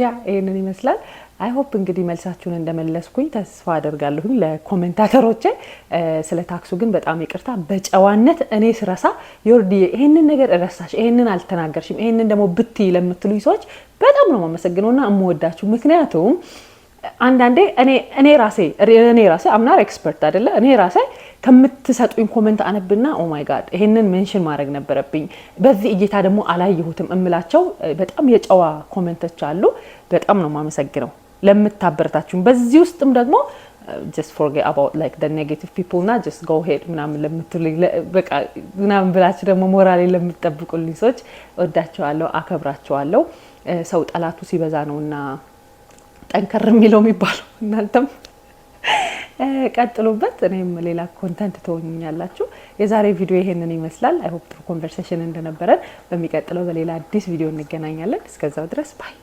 ያ ይሄንን ይመስላል። አይ ሆፕ እንግዲህ መልሳችሁን እንደመለስኩኝ ተስፋ አደርጋለሁኝ። ለኮሜንታተሮቼ ስለ ታክሱ ግን በጣም ይቅርታ። በጨዋነት እኔ ስረሳ ዮርዲ ይሄንን ነገር ረሳሽ፣ ይሄንን አልተናገርሽም፣ ይሄንን ደግሞ ብትይ ለምትሉኝ ሰዎች በጣም ነው የማመሰግነውና እምወዳችሁ። ምክንያቱም አንዳንዴ እኔ ራሴ አምናር ኤክስፐርት አይደለ እኔ ራሴ ከምትሰጡኝ ኮሜንት አነብና ኦ ማይ ጋድ ይሄንን ሜንሽን ማድረግ ነበረብኝ፣ በዚህ እይታ ደግሞ አላየሁትም እምላቸው በጣም የጨዋ ኮሜንቶች አሉ። በጣም ነው የማመሰግነው ለምታበረታችሁኝ። በዚህ ውስጥም ደግሞ just forget about like the negative people እና just go ahead ምናምን ለምትሉኝ በቃ ምናምን ብላችሁ ደግሞ ሞራሌ ለምትጠብቁልኝ ሰዎች ወዳችኋለሁ፣ አከብራችኋለሁ። ሰው ጠላቱ ሲበዛ ነውና ጠንከር የሚለው የሚባለው። እናንተም ቀጥሉበት፣ እኔም ሌላ ኮንተንት ተወኛላችሁ። የዛሬ ቪዲዮ ይሄንን ይመስላል። አይ ሆፕ ኮንቨርሴሽን እንደነበረን በሚቀጥለው በሌላ አዲስ ቪዲዮ እንገናኛለን። እስከዛው ድረስ ባይ